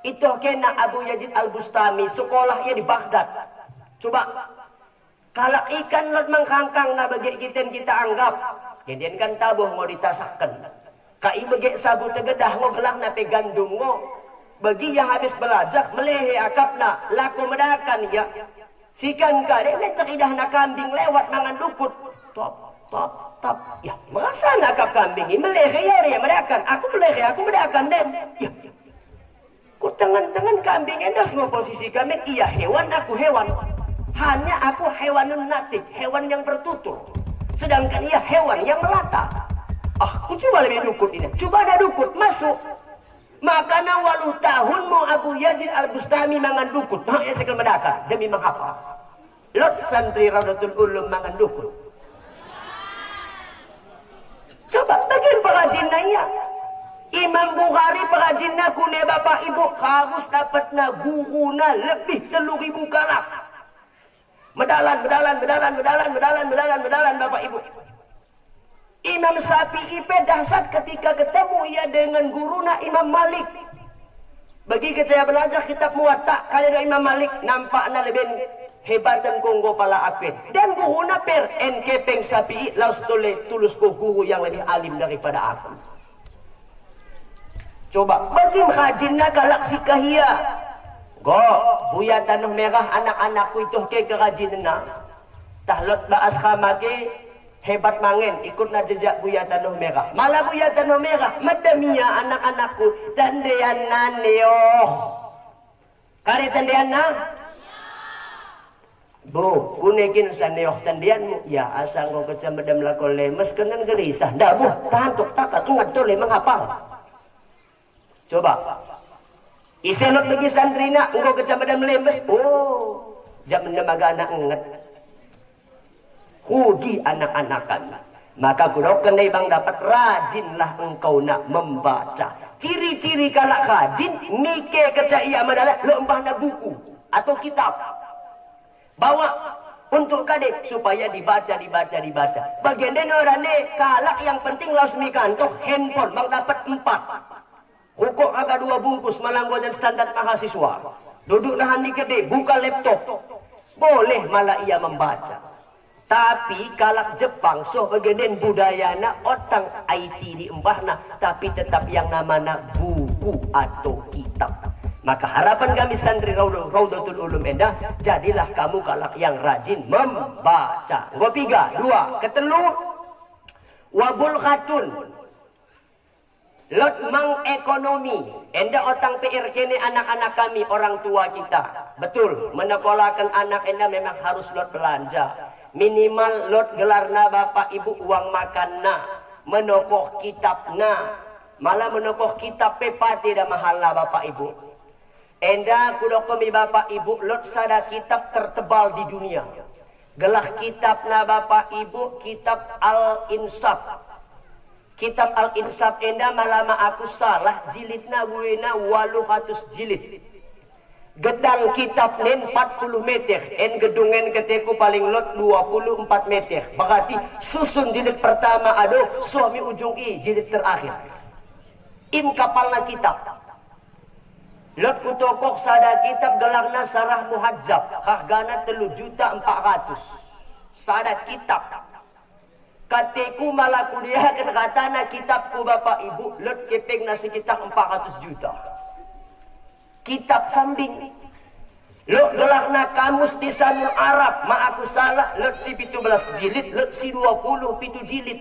itu kena Abu Yazid Al-Bustami sekolahnya di Baghdad coba kalau ikan lot mengkangkang na bagi kita anggap kemudian kan tabuh mau ditasakkan kai bagi sabu tegedah ngogelah nape gandum ngo bagi yang habis belajar melehe akapna laku medakan ya sikan kadek letak idah na kambing lewat mangan dukut top ya merasa nakap kambing ini melehe ya medakan aku melehe aku medakan den ya ku tangan-tangan kambing endah semua posisi kambing iya hewan aku hewan hanya aku hewanun natik hewan yang bertutur sedangkan ia hewan yang melata aku coba lebih dukut ini coba ada dukut masuk Maka na 8 tahun mo Abu Yazid Al-Bustami mangan dukun. Ya sekal medaka demi menghafal. Lot santri Raudatul Ulum mangan dukun. Coba bagian perajinnya ya. Imam Bukhari perajinnya kune bapak ibu harus dapat na guru na lebih 3.000 kalak. Medalan bapak ibu. Imam Syafi'i dahsyat ketika ketemu ia dengan guruna Imam Malik. Bagi saya belajar kitab Muwatta kali ada Imam Malik nampaknya lebih hebatan konggo pala apen. Dan guruna per enkepeng Syafi'i laus tulus ko guru yang lebih alim daripada aku. Coba bagi hajinna galak si kahia. Go, buya tanah merah anak-anakku itu ke kerajinna. Tahlot baas khamake hebat mangen ikut na jejak buya tanah merah. Malah buya tanah merah madamia anak-anakku tandean naneoh. Kare tandean na? Bu, kunekin sa neoh tandeanmu. Ya, asal kau kecam madam lakon lemes kenan gelisah. Dah bu, tahan tok takat engat tole menghafal. Coba. Isenot bagi santrina engkau kecam madam lemes. Oh, jam menemaga anak engat. Rugi anak-anakan. Maka kudokan bang dapat rajinlah engkau nak membaca. Ciri-ciri kalak rajin mike kecaya madalah lo empah na buku atau kitab. Bawa untuk kadek supaya dibaca. Bagian den orang kalak yang penting laus mikantoh handphone bang dapat 4. Hukuk agak 2 bungkus malanggo dan standar mahasiswa. Duduk nahan di gede buka laptop. Boleh malah ia membaca. Tapi kalak Jepang so bagian budayana otang IT di embahna tapi tetap yang namanya buku atau kitab. Maka harapan kami santri Raudatul Ulum Endah, jadilah kamu kalak yang rajin membaca. Nggo 3, 2, ketelu wabul khatun. Lot mengekonomi. Endah otang PR kene anak-anak kami orang tua kita. Betul, menekolahkan anak endah memang harus lot belanja. Minimal lot gelarna bapak ibu uang makanna, menokoh kitabna, malah menokoh kitab pepa tidak mahal lah bapak ibu. Enda kudokomi bapak ibu lot sada kitab tertebal di dunia. Gelah kitabna bapak ibu kitab Al-Insaf. Kitab Al-Insaf enda malama aku salah jilidna buena 800 jilid. Gedang kitab nen 40 meter, en gedungen keteku paling lot 24 meter. Berarti susun jilid pertama ado, suami ujung i jilid terakhir. Im kapalna kitab. Lot kutokok sada kitab gelarna Sarah Muhadzab, hargana 3.400.000. Sada kitab. Katiku malah kuliah kan katana kitabku bapak ibu lot kepeng na sekitar 400 juta. Kitab sambing. Lot gelakna kamus lisanul Arab, ma aku salah lot si 17 jilid, lot si 27 jilid.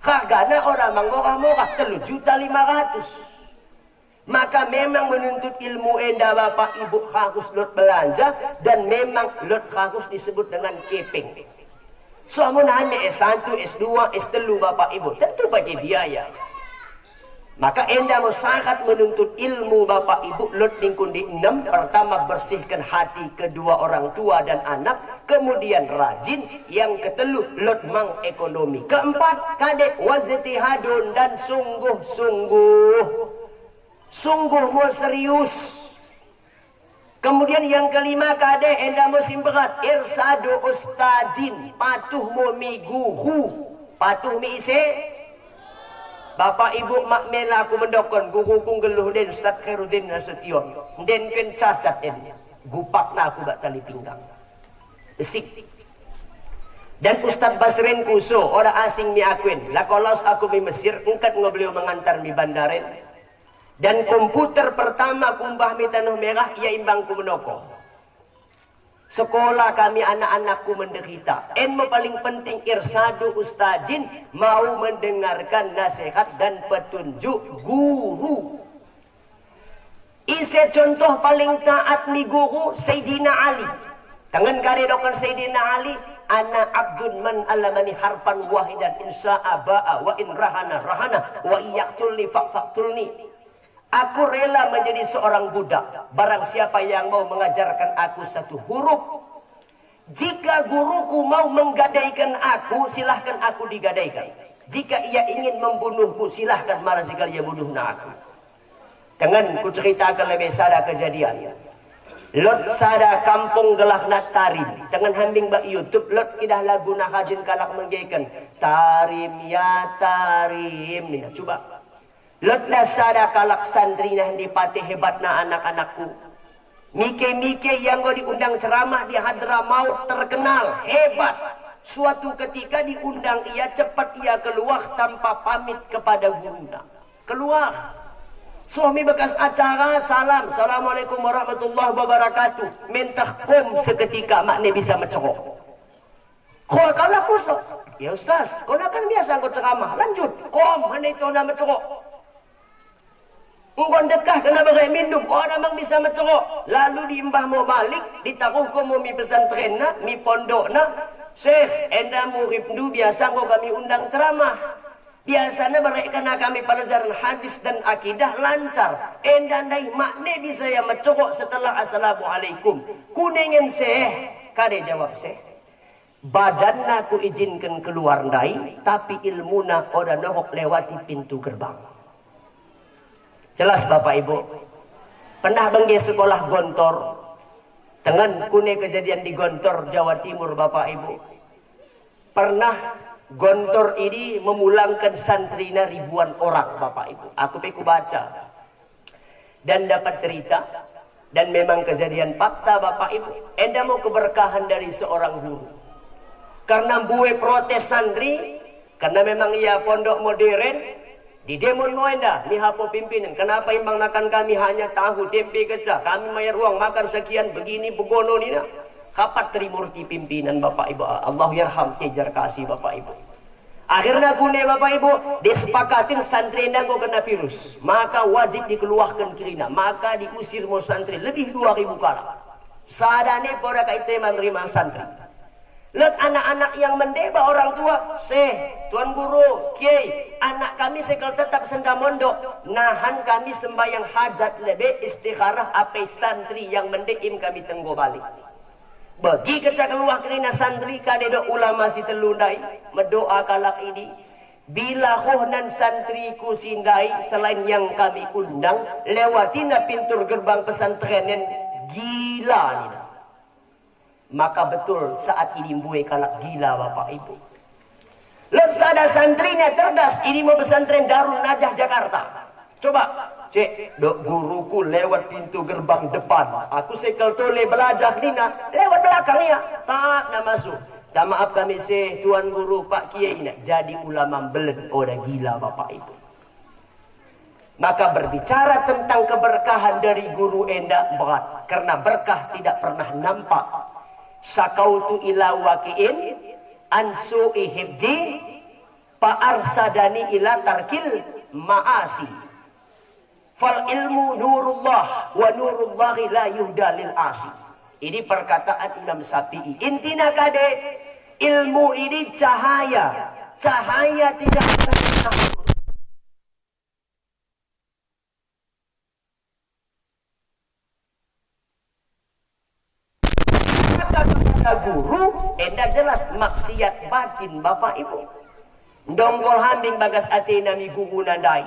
Hargana orang murah-murah 3.500.000. Maka memang menuntut ilmu enda bapak ibu harus lot belanja dan memang lot harus disebut dengan kepeng. Semua hanya S1, S2, S3 bapak ibu tentu bagi biaya. Maka enda sangat menuntut ilmu bapak ibu lot lingkundi 6. Pertama bersihkan hati kedua orang tua dan anak. Kemudian rajin. Yang ketelu lot mengekonomi. Keempat kadek wazitihadun dan sungguh mau serius. Kemudian yang kelima kade enda musim berat irsadu ustajin patuh mo miguhu patuh mi ise bapak ibu mak mela aku mendokon guru kung geluh den Ustaz Khairuddin Nasution den ken cacat den gupak na aku bak tali pinggang besik dan Ustaz Basrin Kuso orang asing mi akuin lakolos aku mi Mesir engkat beliau mengantar mi bandaren. Dan komputer pertama kumbah mi tanah merah ia imbangku menokoh. Sekolah kami anak-anakku menderita. Enmo paling penting irsadu ustajin mau mendengarkan nasihat dan petunjuk guru. Ise contoh paling taat ni guru Sayyidina Ali. Tangan kare dokon Sayyidina Ali ana abdun man alamani harpan wahidan insya'a ba'a wa in rahana wa iyaqtulni faqtulni. Aku rela menjadi seorang budak barang siapa yang mau mengajarkan aku satu huruf. Jika guruku mau menggadaikan aku, silahkan aku digadaikan. Jika ia ingin membunuhku, silahkan malah sekali ia bunuhna aku. Dengan ku ceritakan lebih sada kejadian. Lot sada kampung gelah nak tarim. Dengan hambing bak YouTube, lot kidah lagu nak hajin kalak menggaikan. Tarim ya tarim. Nina, coba. Lot dah sada kalak santri nah dipati hebat na anak-anakku. Mike-mike yang gua diundang ceramah di Hadramaut terkenal, hebat. Suatu ketika diundang ia, cepat ia keluar tanpa pamit kepada gurunya. Keluar. Suami bekas acara, salam. Assalamualaikum warahmatullahi wabarakatuh. Mentah kom seketika maknya bisa mencerok. Kau kalau kusok. Ya Ustaz, kau kan biasa kau ceramah. Lanjut. Kom, mana itu nama mencerok. Engkau dekah kena berai minum. Orang memang bisa mencerok. Lalu diimbah mau balik. Ditaruh kau mau mi pesantren na, mi pondok na. Syekh, enda murid du biasa kau kami undang ceramah. Biasanya mereka kami pelajaran hadis dan akidah lancar. Endandai makne bisa ya mencerok setelah assalamualaikum. Kuningen seh, kade jawab seh. Badan aku izinkan keluar ndai, tapi ilmu nak ora nohok lewati pintu gerbang. Jelas Bapak Ibu. Pernah bangge sekolah Gontor. Dengan kune kejadian di Gontor, Jawa Timur Bapak Ibu. Pernah Gontor ini memulangkan santrina ribuan orang Bapak Ibu. Aku peku baca dan dapat cerita, dan memang kejadian fakta Bapak Ibu. Enda mau keberkahan dari seorang guru. Karena bue protes santri, karena memang ia pondok modern, di demon mau enda ni hapo pimpinan. Kenapa imbang makan kami hanya tahu tempe kecah, kami mayar uang makan sekian begini begono ni na. Kapat trimurti pimpinan Bapak Ibu. Allah yarham kejar kasih Bapak Ibu. Akhirnya kune Bapak Ibu disepakatin santri nang kena virus, maka wajib dikeluarkan kirina, maka diusir mau santri lebih 2000 kala. Sadane pada kaite menerima santri. Lihat anak-anak yang mendeba orang tua, tuan guru, kiai, anak kami sekal tetap senda mondok, nahan kami sembahyang hajat lebih istikharah apai santri yang mendeim kami tenggo balik. Bagi kecak keluar kerina santri kadedo ulama si telundai mendoa kalak ini, bila khohnan santriku sindai selain yang kami undang lewatina pintu gerbang pesantren gila ni. Maka betul saat ini buai kalak gila Bapak Ibu. Lek sada santrinya cerdas, ini mau pesantren Darul Najah Jakarta. Coba cek, dok guruku lewat pintu gerbang depan. Aku sekel tole belajar nina lewat belakangnya. Tak nak masuk. Tak maaf kami tuan guru Pak Kiai nak jadi ulama beled. Udah gila Bapak Ibu. Maka berbicara tentang keberkahan dari guru enda berat. Karena berkah tidak pernah nampak. Sakautu ila wakiin ansu'i hibji fa'arsadani ila tarkil ma'asi. Fal ilmu nurullah wa nurullahi la yuhda lil asi. Ini perkataan Imam Syafi'i. Intina kade ilmu ini cahaya. Cahaya tidak pernah guru enda jelas maksiat batin Bapak Ibu. Dongkol hambing bagas atina mi guru nandai.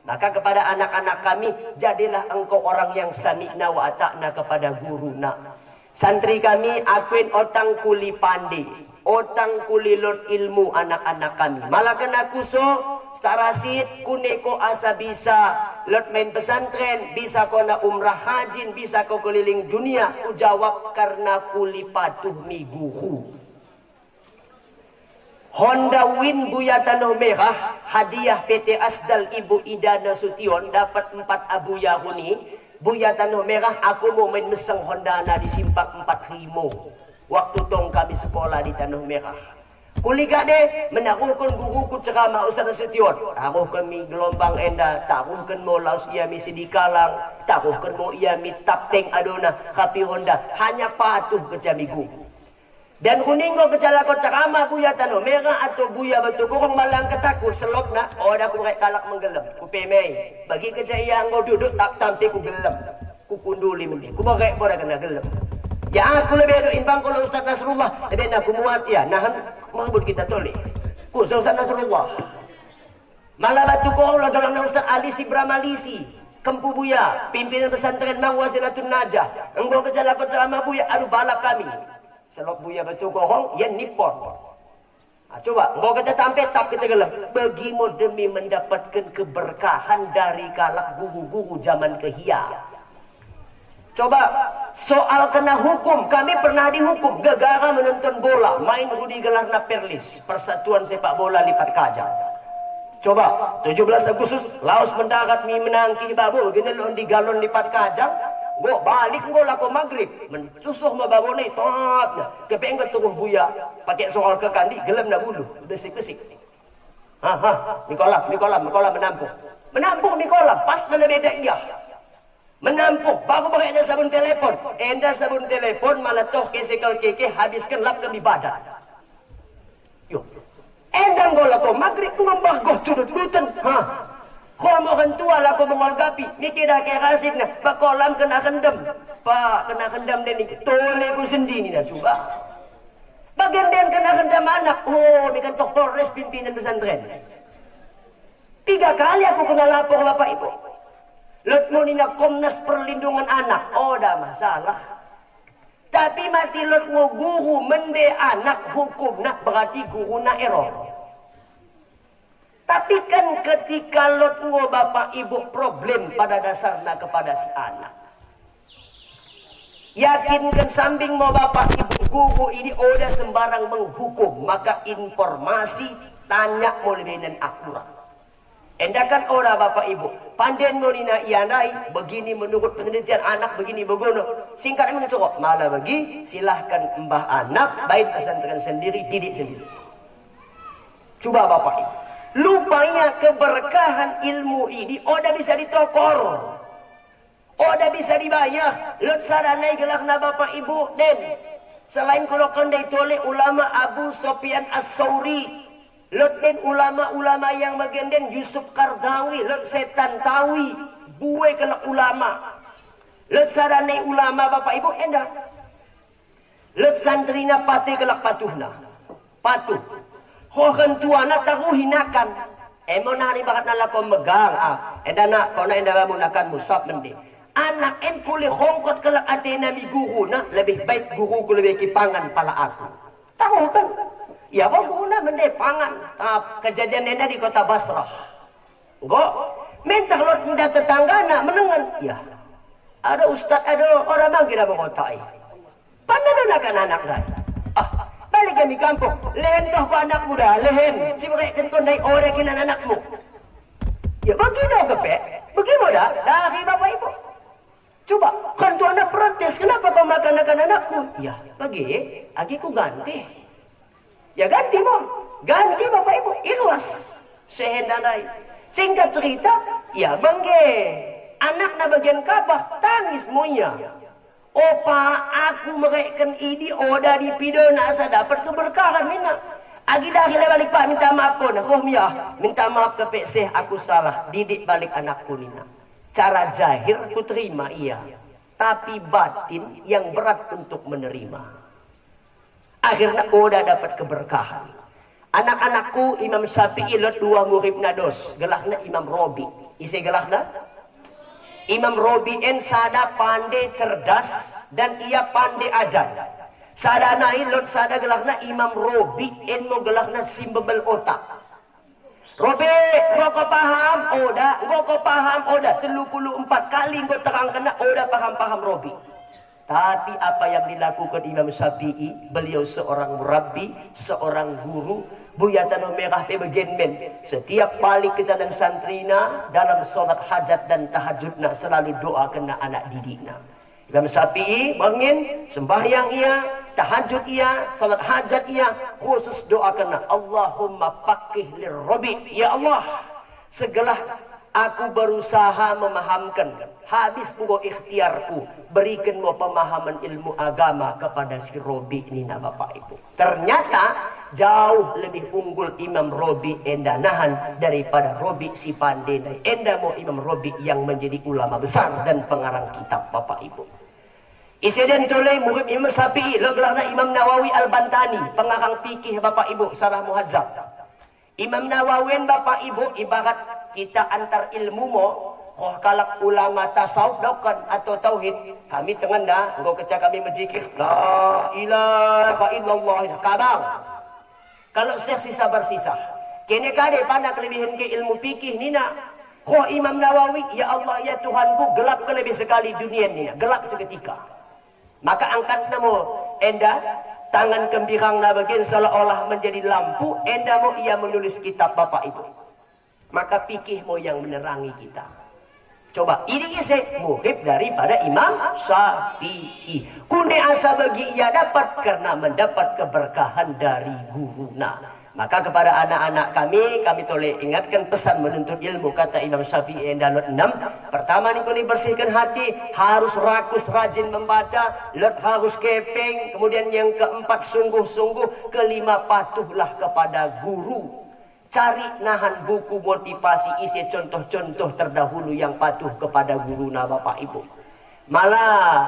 Maka kepada anak-anak kami, jadilah engkau orang yang sami'na wa ata'na kepada guruna. Santri kami akuin otang kuli pandi, otang kuli lot ilmu anak-anak kami. Malah kena kuso, starasit kuneko asa bisa lot main pesantren, bisa kau na umrah hajin, bisa kau keliling dunia. Ku jawab karena kuli patuh mi guru. Honda Win Buya Tanah Merah, hadiah PT Asdal Ibu Ida Nasution, dapat 4 Abu Yahuni. Buya Tanah Merah, aku mau main meseng Honda na di Simpak 4 Rimo. Waktu tong kami sekolah di Tanah Merah. Kuliga de menaruhkan guruku ceramah Ustaz Nasution. Taruhkan mi gelombang enda, taruhkan mo laus ia mi sidikalang, taruhkan mo ia mi tapteng adona kapi Honda. Hanya patuh ke jami guru. Dan kuning ko kecala ko cakama buya tano merah atau buya betul kurang malang ketakut selok na oh dah ku rek kalak menggelam ku pemei bagi kejayaan kau duduk tak tampi ku gelam ku kunduli mende ku barek boda kena gelam ya aku lebih ada imbang kalau Ustaz Nasrullah lebih nak ku muat ya nahan merebut kita toleh ku Ustaz Nasrullah malah batu kau lah dalam Ustaz Ali Sibramalisi Kempu buya pimpinan pesantren Mang Wasilatun Najah engkau kecala ko cakama buya aduh balak kami selok buya betul kohong yang nipon. Coba mau kerja tampil tak kita gelam. Bagimu demi mendapatkan keberkahan dari kalak guru-guru zaman kehia. Coba soal kena hukum, kami pernah dihukum gara-gara menonton bola, main hudi gelarna Perlis, Persatuan Sepak Bola Lipat Kajang. Coba 17 Agustus Laos mendarat mi menangki babul gini di galon Lipat Kajang. Go balik go lako maghrib mencusuh ma babone totnya kepeng ke tubuh buya pakai soal ke kandi gelem na bulu besik-besik Mikola menampung Mikola pas na beda iya menampung baru pakai sabun telepon enda sabun telepon malah toh kesekal keke habiskan lap kami badan yo enda go lako maghrib ngambah go cudut-dutan Kau orang tua lah kau mengolgapi. Mikir dah kayak kasih na. Pak kolam kena kendam. Pak kena kendam dan ni. Toleh ku sendiri dah cuba. Bagian dan kena kendam anak. Oh, ni kan tok Polres pimpinan pesantren. 3 kali aku kena lapor bapak ibu. Lotmu ni nak Komnas Perlindungan Anak. Oh, dah masalah. Tapi mati lotmu guru mende anak hukum nak berarti guru nak error. Tapi kan ketika lotmu bapak ibu problem pada dasarnya kepada si anak. Yakinkan sambing mau bapak ibu guru ini udah sembarang menghukum. Maka informasi tanya mau lebih dan akurat. Endakan ora bapak ibu. Pandai nonina ianai begini menurut penelitian anak begini begono. Singkat menurut malah bagi silahkan mbah anak baik pesantren sendiri didik sendiri. Coba bapak ibu. Lupanya keberkahan ilmu ini udah bisa ditokor, udah bisa dibayar. Lot saranai gelakna bapak ibu dan selain kalau kandai toleh ulama Abu Sofyan As-Sauri, lot dan ulama-ulama yang magenden Yusuf Kardawi, lot setan tawi, buai kelak ulama. Lot saranai ulama bapak ibu endah. Lot santrina pate kelak patuhna, patuh. Orang tua nak tahu hinakan. Emo nari bakat nalako megang. Enda nak kau nak enda menggunakan musab mende. Anak en kulit hongkot kelak atena mi guru nak lebih baik guru ku lebih kipangan pala aku. Tahu kan? Ya kau guru nak mende pangan. Kejadian enda di kota Basrah. Go minta lot enda tetangga nak menengan. Ya. Ada ustaz ada orang manggil apa kotai. Pandai nak anak dah. Balik kami kampung, lehen toh ku anak muda, lehen. Si mereka kan naik orang kinan anakmu. Ya begini kepe, begini dah, dari bapak ibu. Coba, kan tu anak protes, kenapa kau makan anakku? Ya, bagi, ku ganti. Ya ganti mau, ganti bapak ibu, ikhlas. Sehendandai. Singkat cerita, ya bangge, anak na bagian kapah, tangis munya. Opa aku mereka ini oda di pidana asa dapat keberkahan mina. Agi dah gila balik pak minta maaf ko na Rohmiyah minta maaf ke PC aku salah didik balik anakku nina. Cara zahir ku terima iya, tapi batin yang berat untuk menerima. Akhirnya oda dapat keberkahan. Anak-anakku Imam Syafi'i lot 2 murid nados gelahna Imam Robi. Isi gelahna Imam Robi en sada pandai cerdas dan ia pandai ajar. Sada naik lot sada gelakna Imam Robi en mo gelakna simbebel otak. Robi, ngoko paham? Oda, ngoko paham? Oda, 34 kali ngoko terang kena oda paham-paham Robi. Tapi apa yang dilakukan Imam Syafi'i, beliau seorang murabbi, seorang guru, buyatan merah bagian men. Setiap balik kejadian santrina dalam solat hajat dan tahajudna selalu doa kena anak didikna. Imam Syafi'i bangun sembahyang ia, tahajud ia, solat hajat ia, khusus doa kena Allahumma faqih lirrabi. Ya Allah, segala Aku berusaha memahamkan, habis engkau ikhtiarku, berikan mo pemahaman ilmu agama kepada si Robi ini, Bapak Ibu. Ternyata jauh lebih unggul Imam Robi endanahan daripada Robi si Pandai. Endamo Imam Robi yang menjadi ulama besar dan pengarang kitab, Bapak Ibu. Iseden toleh murid Imam Syafi'i, legelahna Imam Nawawi Al-Bantani, pengarang fikih, Bapak Ibu, Sarah Muhazzab. Imam Nawawi, Bapak Ibu, ibarat kita antar ilmu mo, kalak ulama tasawuf daukan atau tauhid, kami tengenda, engkau keca kami menjikir la ilaha illallah kabang. Kalau syekh sisa bersisa, kene kade pada kelebihan ke ilmu fikih nina. Imam Nawawi, ya Allah ya Tuhanku, gelap kelebih sekali dunia nina, gelap seketika. Maka angkat namo enda tangan kembirang na bagian seolah-olah menjadi lampu, enda mo ia menulis kitab, Bapak Ibu. Maka fikihmu yang menerangi kita. Coba, ini isi muhib daripada Imam Syafi'i. Kunde asa bagi ia dapat karena mendapat keberkahan dari guruna. Maka kepada anak-anak kami toleh ingatkan pesan menuntut ilmu, kata Imam Syafi'i endalot 6. Pertama ni kuni bersihkan hati, harus rakus rajin membaca, lot harus keping. Kemudian yang keempat sungguh-sungguh, kelima patuhlah kepada guru. Cari nahan buku motivasi isi contoh-contoh terdahulu yang patuh kepada guru na, Bapak Ibu. Malah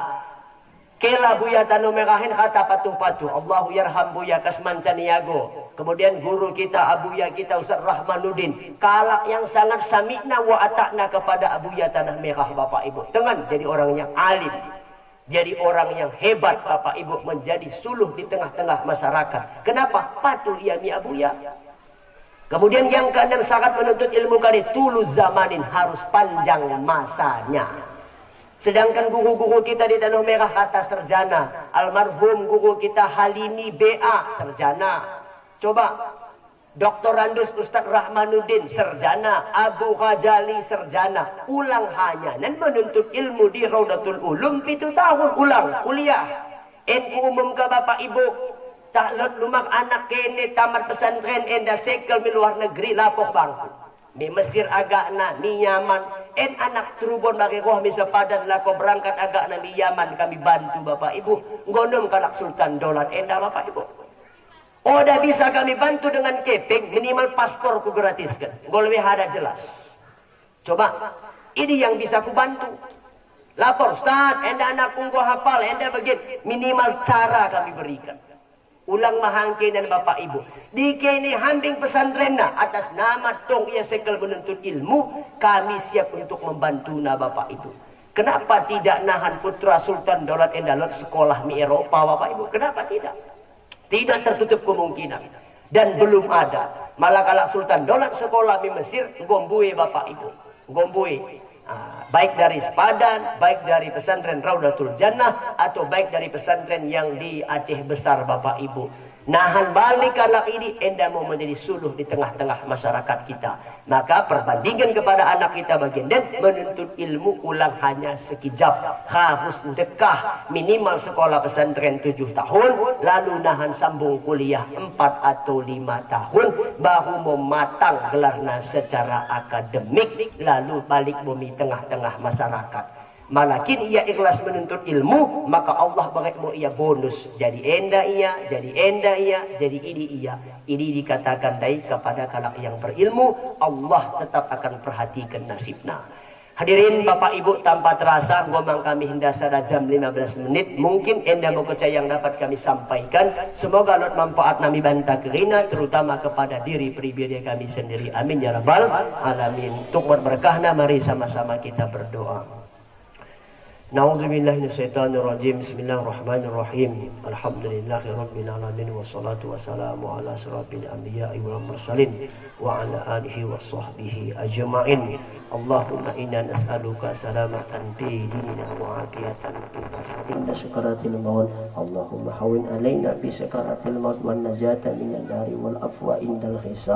kela buya tanu merahin kata patuh-patuh. Allahu yarham buya Kasmancaniago. Kemudian guru kita abuya kita Ustaz Rahmanuddin, kalak yang sangat samikna wa atakna kepada abuya tanah merah, Bapak Ibu. Dengan jadi orang yang alim, jadi orang yang hebat, Bapak Ibu, menjadi suluh di tengah-tengah masyarakat. Kenapa? Patuh ia mi abuya. Kemudian yang keenam, sangat menuntut ilmu kali tulu zamanin, harus panjang masanya. Sedangkan guru-guru kita di Tanah Merah kata sarjana, almarhum guru kita Halimi BA sarjana. Coba Dr. Randus Ustaz Rahmanuddin sarjana, Abu Ghazali sarjana. Ulang hanya dan menuntut ilmu di Raudatul Ulum 7 tahun ulang kuliah. NU umum ke Bapak Ibu. Tak lumah anak kene tamat pesantren enda sekel di luar negeri lapoh bangku. Mi Mesir agakna, mi Yaman. En anak turubon bagi roh mi sepadan lako berangkat agakna mi Yaman, kami bantu Bapak Ibu. Ngondom kalak Sultan Dolar enda Bapak Ibu. Oda bisa kami bantu dengan keping, minimal paspor ku gratiskan. Golwe ada jelas. Coba, ini yang bisa ku bantu. Lapor, Ustaz, enda anak kunggu hafal, enda begini. Minimal cara kami berikan. Ulang mahangke dan Bapak Ibu. Di kene hambing pesantren na atas nama tong ia sekel menuntut ilmu, kami siap untuk membantu na Bapak Ibu. Kenapa tidak nahan putra Sultan Daulat Endalot sekolah di Eropa, Bapak Ibu? Kenapa tidak? Tidak tertutup kemungkinan. Dan belum ada. Malah kalau Sultan Daulat sekolah di Mesir, gombue Bapak Ibu. Gombue. Baik dari sepadan, baik dari pesantren Raudatul Jannah, atau baik dari pesantren yang di Aceh Besar, Bapak Ibu. Nahan balik anak ini enda mau menjadi suluh di tengah-tengah masyarakat kita. Maka perbandingan kepada anak kita bagian dan menuntut ilmu ulang hanya sekejap. Harus dekah minimal sekolah pesantren 7 tahun, lalu nahan sambung kuliah 4 atau 5 tahun, baru mematang gelarna secara akademik, lalu balik bumi tengah-tengah masyarakat. Malakin ia ikhlas menuntut ilmu, maka Allah berikan ia bonus. Jadi enda ia, jadi enda ia, jadi ini ia. Ini dikatakan dari kepada kalak yang berilmu, Allah tetap akan perhatikan nasibna. Hadirin Bapak Ibu, tanpa terasa ngomong kami hingga sada jam 15 menit. Mungkin enda mau kecaya yang dapat kami sampaikan. Semoga lot manfaat nami banta kerina, terutama kepada diri pribadi kami sendiri. Amin ya rabbal alamin. Untuk berberkahna, mari sama-sama kita berdoa. Na'udzubillahi minasyaitonirrajim. Bismillahirrahmanirrahim. Alhamdulillahi rabbil alamin wassalatu wassalamu ala asyrafil anbiya'i wal mursalin wa ala alihi wa sahbihi ajma'in. Allahumma inna nas'aluka salamatan fi dinina wa afiyatan fi jasadina sakaratil maut. Allahumma hawin alaina bi sakaratil maut wan najata minal dari wal afwa indal hisab.